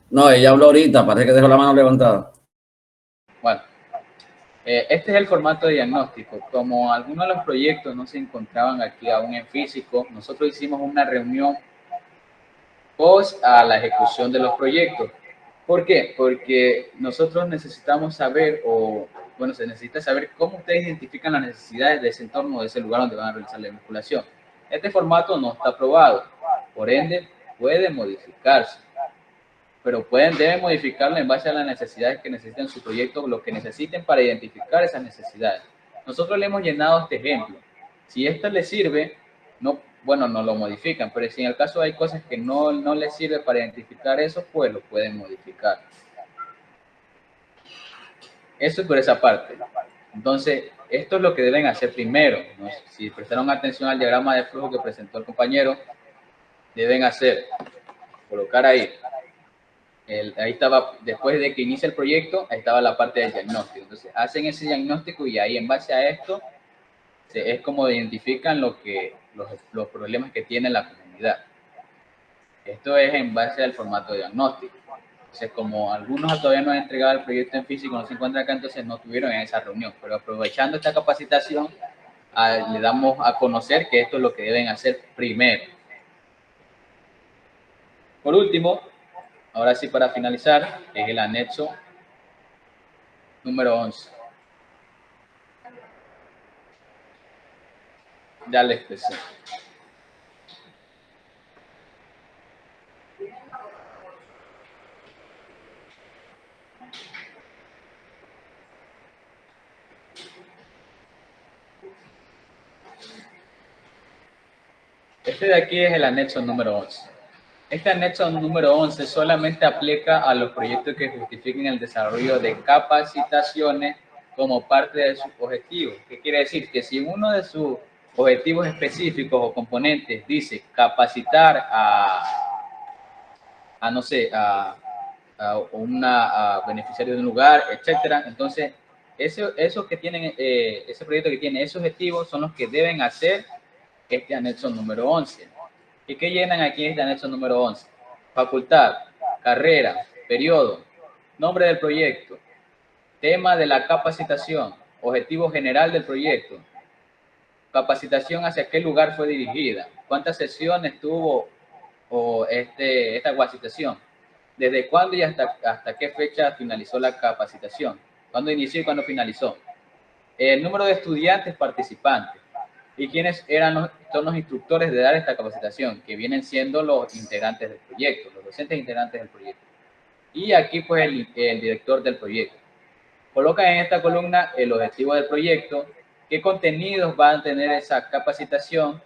Speaker 3: No, ella habló ahorita, parece que dejó la mano levantada.
Speaker 2: Bueno, este es el formato de diagnóstico. Como algunos de los proyectos no se encontraban aquí aún en físico, nosotros hicimos una reunión post a la ejecución de los proyectos. ¿Por qué? Porque nosotros necesitamos saber, se necesita saber cómo ustedes identifican las necesidades de ese entorno, de ese lugar donde van a realizar la vinculación. Este formato no está aprobado, por ende puede modificarse, pero deben modificarlo en base a las necesidades que necesiten su proyecto, lo que necesiten para identificar esas necesidades. Nosotros le hemos llenado este ejemplo. Si esto les sirve, no lo modifican, pero si en el caso hay cosas que no les sirve para identificar eso, pues lo pueden modificar. Eso es por esa parte. Entonces, esto es lo que deben hacer primero, ¿no? Si prestaron atención al diagrama de flujo que presentó el compañero, deben colocar ahí. Ahí estaba, después de que inicia el proyecto, ahí estaba la parte del diagnóstico. Entonces, hacen ese diagnóstico y ahí en base a esto, es como identifican los problemas que tiene la comunidad. Esto es en base al formato de diagnóstico. Entonces, como algunos todavía no han entregado el proyecto en físico, no se encuentran acá, entonces no estuvieron en esa reunión. Pero aprovechando esta capacitación, le damos a conocer que esto es lo que deben hacer primero. Por último, ahora sí para finalizar, es el anexo número 11. Ya les presento. Este de aquí es el anexo número 11. Este anexo número 11 solamente aplica a los proyectos que justifiquen el desarrollo de capacitaciones como parte de sus objetivos. ¿Qué quiere decir? Que si uno de sus objetivos específicos o componentes dice capacitar a beneficiario de un lugar, etcétera, entonces esos que tienen, ese proyecto que tiene esos objetivos son los que deben hacer este anexo número 11. ¿Y qué llenan aquí en este anexo número 11? Facultad, carrera, periodo, nombre del proyecto, tema de la capacitación, objetivo general del proyecto, capacitación hacia qué lugar fue dirigida, cuántas sesiones tuvo esta capacitación, desde cuándo y hasta qué fecha finalizó la capacitación, cuándo inició y cuándo finalizó, el número de estudiantes participantes y quiénes son los instructores de dar esta capacitación, que vienen siendo los integrantes del proyecto, los docentes integrantes del proyecto. Y aquí pues el director del proyecto. Coloca en esta columna el objetivo del proyecto, qué contenidos van a tener esa capacitación,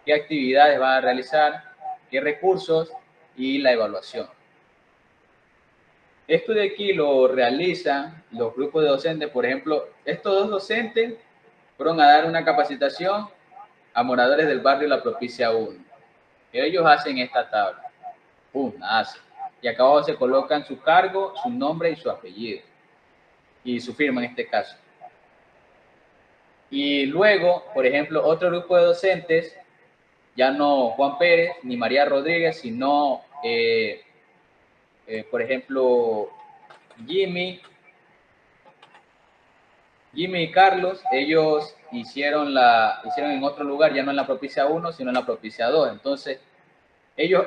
Speaker 2: qué actividades van a realizar, qué recursos y la evaluación. Esto de aquí lo realizan los grupos de docentes. Por ejemplo, estos dos docentes fueron a dar una capacitación a moradores del barrio La Propicia 1. Ellos hacen esta tabla. Hacen. Y acá abajo se colocan su cargo, su nombre y su apellido. Y su firma en este caso. Y luego, por ejemplo, otro grupo de docentes, ya no Juan Pérez ni María Rodríguez, sino, por ejemplo, Jimmy, Jimmy y Carlos, ellos hicieron en otro lugar, ya no en la propicia 1, sino en la propicia 2. Entonces, ellos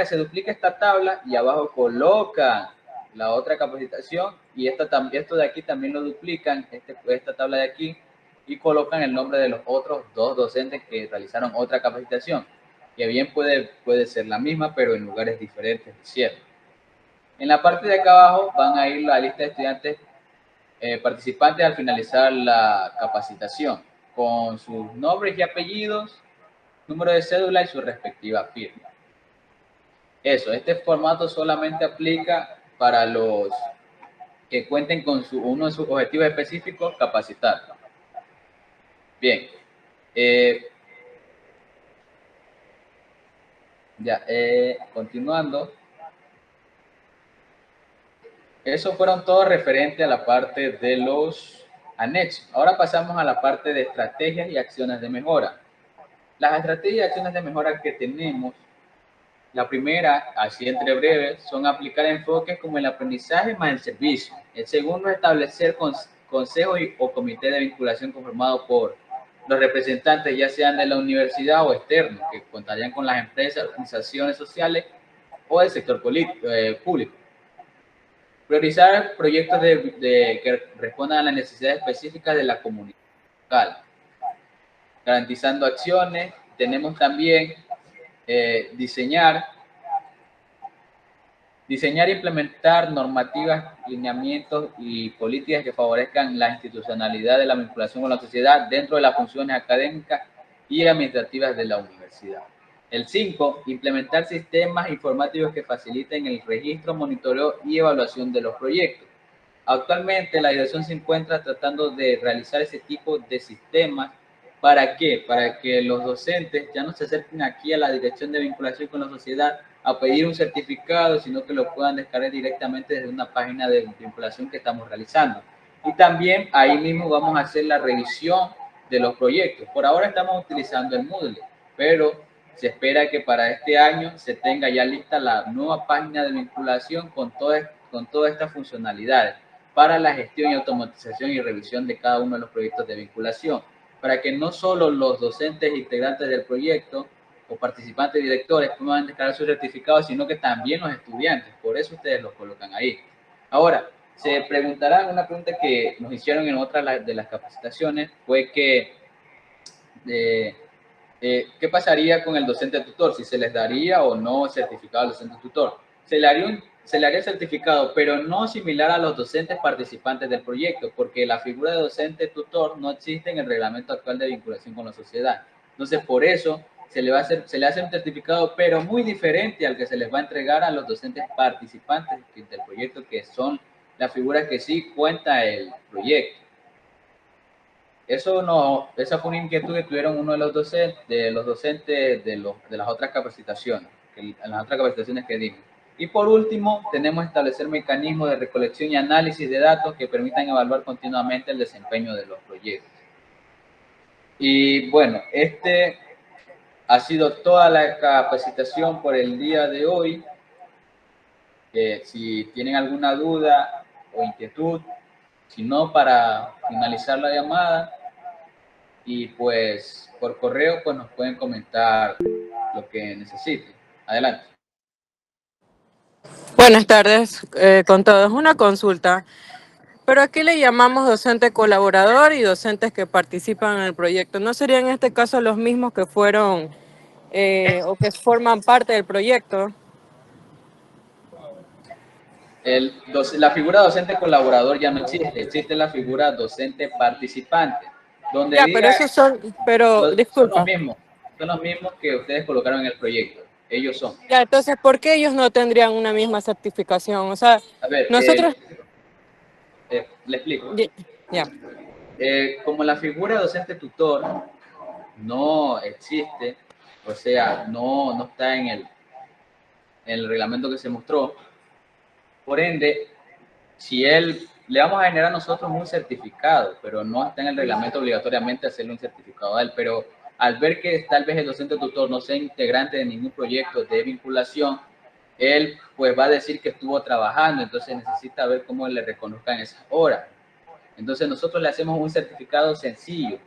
Speaker 2: se duplica esta tabla y abajo colocan la otra capacitación y esto de aquí también lo duplican, esta tabla de aquí, y colocan el nombre de los otros 2 docentes que realizaron otra capacitación, que bien puede ser la misma, pero en lugares diferentes, ¿cierto? En la parte de acá abajo van a ir la lista de estudiantes participantes al finalizar la capacitación, con sus nombres y apellidos, número de cédula y su respectiva firma. Este formato solamente aplica para los que cuenten con uno de sus objetivos específicos, capacitar. Bien. Continuando. Eso fueron todos referente a la parte de los anexos. Ahora pasamos a la parte de estrategias y acciones de mejora. Las estrategias y acciones de mejora que tenemos, la primera, así entre breves, son aplicar enfoques como el aprendizaje más el servicio. El segundo, establecer consejo o comité de vinculación conformado por los representantes, ya sean de la universidad o externos, que contarían con las empresas, organizaciones sociales o del sector público. Priorizar proyectos que respondan a las necesidades específicas de la comunidad local. Garantizando acciones, tenemos también diseñar e implementar normativas, lineamientos y políticas que favorezcan la institucionalidad de la vinculación con la sociedad dentro de las funciones académicas y administrativas de la universidad. El 5, implementar sistemas informáticos que faciliten el registro, monitoreo y evaluación de los proyectos. Actualmente la dirección se encuentra tratando de realizar ese tipo de sistemas. ¿Para qué? Para que los docentes ya no se acerquen aquí a la dirección de vinculación con la sociedad a pedir un certificado, sino que lo puedan descargar directamente desde una página de vinculación que estamos realizando. Y también ahí mismo vamos a hacer la revisión de los proyectos. Por ahora estamos utilizando el Moodle, pero se espera que para este año se tenga ya lista la nueva página de vinculación con todas estas funcionalidades para la gestión y automatización y revisión de cada uno de los proyectos de vinculación, para que no solo los docentes integrantes del proyecto o participantes directores puedan descargar sus certificados, sino que también los estudiantes. Por eso ustedes los colocan ahí. Ahora, se preguntarán, una pregunta que nos hicieron en otra de las capacitaciones fue que ¿qué pasaría con el docente tutor? Si se les daría o no certificado al docente tutor. Se le haría el certificado, pero no similar a los docentes participantes del proyecto, porque la figura de docente tutor no existe en el reglamento actual de vinculación con la sociedad. Entonces, por eso se le hace un certificado, pero muy diferente al que se les va a entregar a los docentes participantes del proyecto, que son las figuras que sí cuenta el proyecto. Esa fue una inquietud que tuvieron uno de los docentes de las otras capacitaciones, que dimos. Y por último, tenemos que establecer mecanismos de recolección y análisis de datos que permitan evaluar continuamente el desempeño de los proyectos. Y bueno, ha sido toda la capacitación por el día de hoy. Si tienen alguna duda o inquietud, si no, para finalizar la llamada, y pues por correo pues nos pueden comentar lo que necesiten. Adelante.
Speaker 7: Buenas tardes con todos. Una consulta. ¿Pero a qué le llamamos docente colaborador y docentes que participan en el proyecto? ¿No serían en este caso los mismos que fueron o que forman parte del proyecto?
Speaker 2: La figura docente colaborador ya no existe, existe la figura docente participante, donde
Speaker 7: Ya,
Speaker 2: diga,
Speaker 7: pero esos son, disculpa.
Speaker 2: Son los mismos que ustedes colocaron en el proyecto, ellos son.
Speaker 7: Ya, entonces, ¿por qué ellos no tendrían una misma certificación? O sea,
Speaker 2: A ver,
Speaker 7: nosotros...
Speaker 2: le explico.
Speaker 7: Ya.
Speaker 2: Como la figura docente tutor no existe, o sea, no está en el reglamento que se mostró, por ende, si le vamos a generar a nosotros un certificado, pero no está en el reglamento obligatoriamente hacerle un certificado a él, pero al ver que tal vez el docente tutor no sea integrante de ningún proyecto de vinculación, él pues va a decir que estuvo trabajando, entonces necesita ver cómo le reconozcan esas horas. Entonces nosotros le hacemos un certificado sencillo,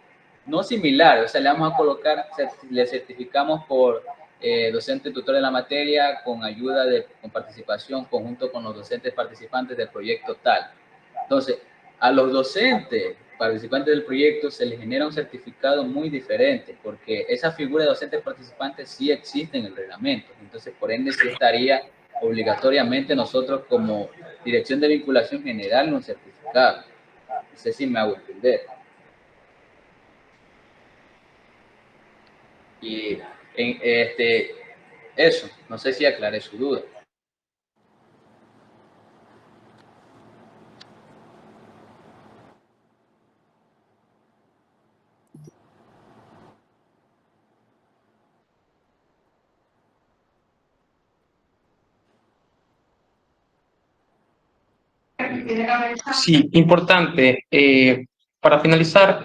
Speaker 2: no similar, o sea, le vamos a colocar, le certificamos por docente tutor de la materia con ayuda con participación conjunto con los docentes participantes del proyecto tal. Entonces, a los docentes participantes del proyecto se les genera un certificado muy diferente, porque esa figura de docentes participantes sí existe en el reglamento. Entonces, por ende, sí estaría obligatoriamente nosotros como Dirección de Vinculación generar un certificado. No sé si me hago entender. Y eso, no sé si aclaré su duda.
Speaker 1: Sí, importante. Para finalizar,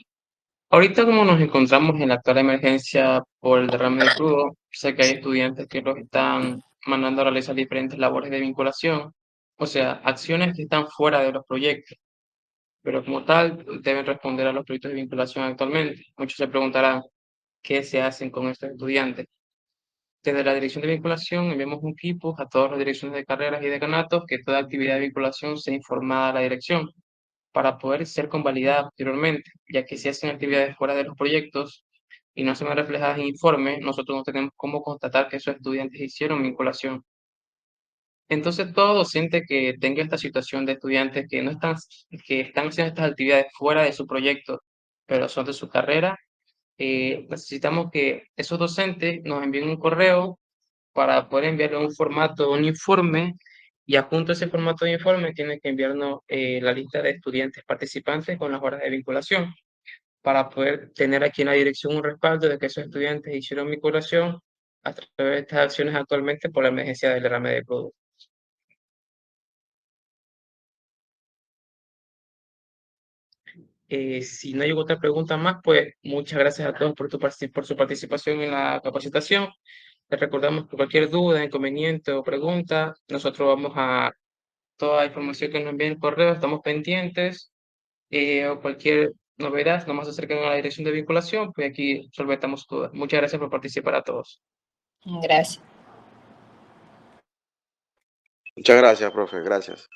Speaker 1: ahorita como nos encontramos en la actual emergencia por el derrame de crudo, sé que hay estudiantes que los están mandando a realizar diferentes labores de vinculación, o sea, acciones que están fuera de los proyectos, pero como tal deben responder a los proyectos de vinculación actualmente. Muchos se preguntarán qué se hacen con estos estudiantes. Desde la dirección de vinculación enviamos un equipo a todas las direcciones de carreras y decanatos que toda actividad de vinculación sea informada a la dirección para poder ser convalidada posteriormente, ya que si hacen actividades fuera de los proyectos y no se ven reflejadas en informes, nosotros no tenemos cómo constatar que esos estudiantes hicieron vinculación. Entonces, todo docente que tenga esta situación de estudiantes que no están, que están haciendo estas actividades fuera de su proyecto, pero son de su carrera, necesitamos que esos docentes nos envíen un correo para poder enviarle un formato, un informe, y adjunto a ese formato de informe tiene que enviarnos la lista de estudiantes participantes con las horas de vinculación, para poder tener aquí en la dirección un respaldo de que esos estudiantes hicieron vinculación a través de estas acciones actualmente por la emergencia del derrame de crudo. Si no hay otra pregunta más, pues muchas gracias a todos por su participación en la capacitación. Les recordamos que cualquier duda, inconveniente o pregunta, nosotros vamos a toda la información que nos envíen el correo, estamos pendientes, o cualquier novedad, nomás se acerquen a la dirección de vinculación, pues aquí solventamos dudas. Muchas gracias por participar a todos.
Speaker 5: Gracias.
Speaker 8: Muchas gracias, profe. Gracias.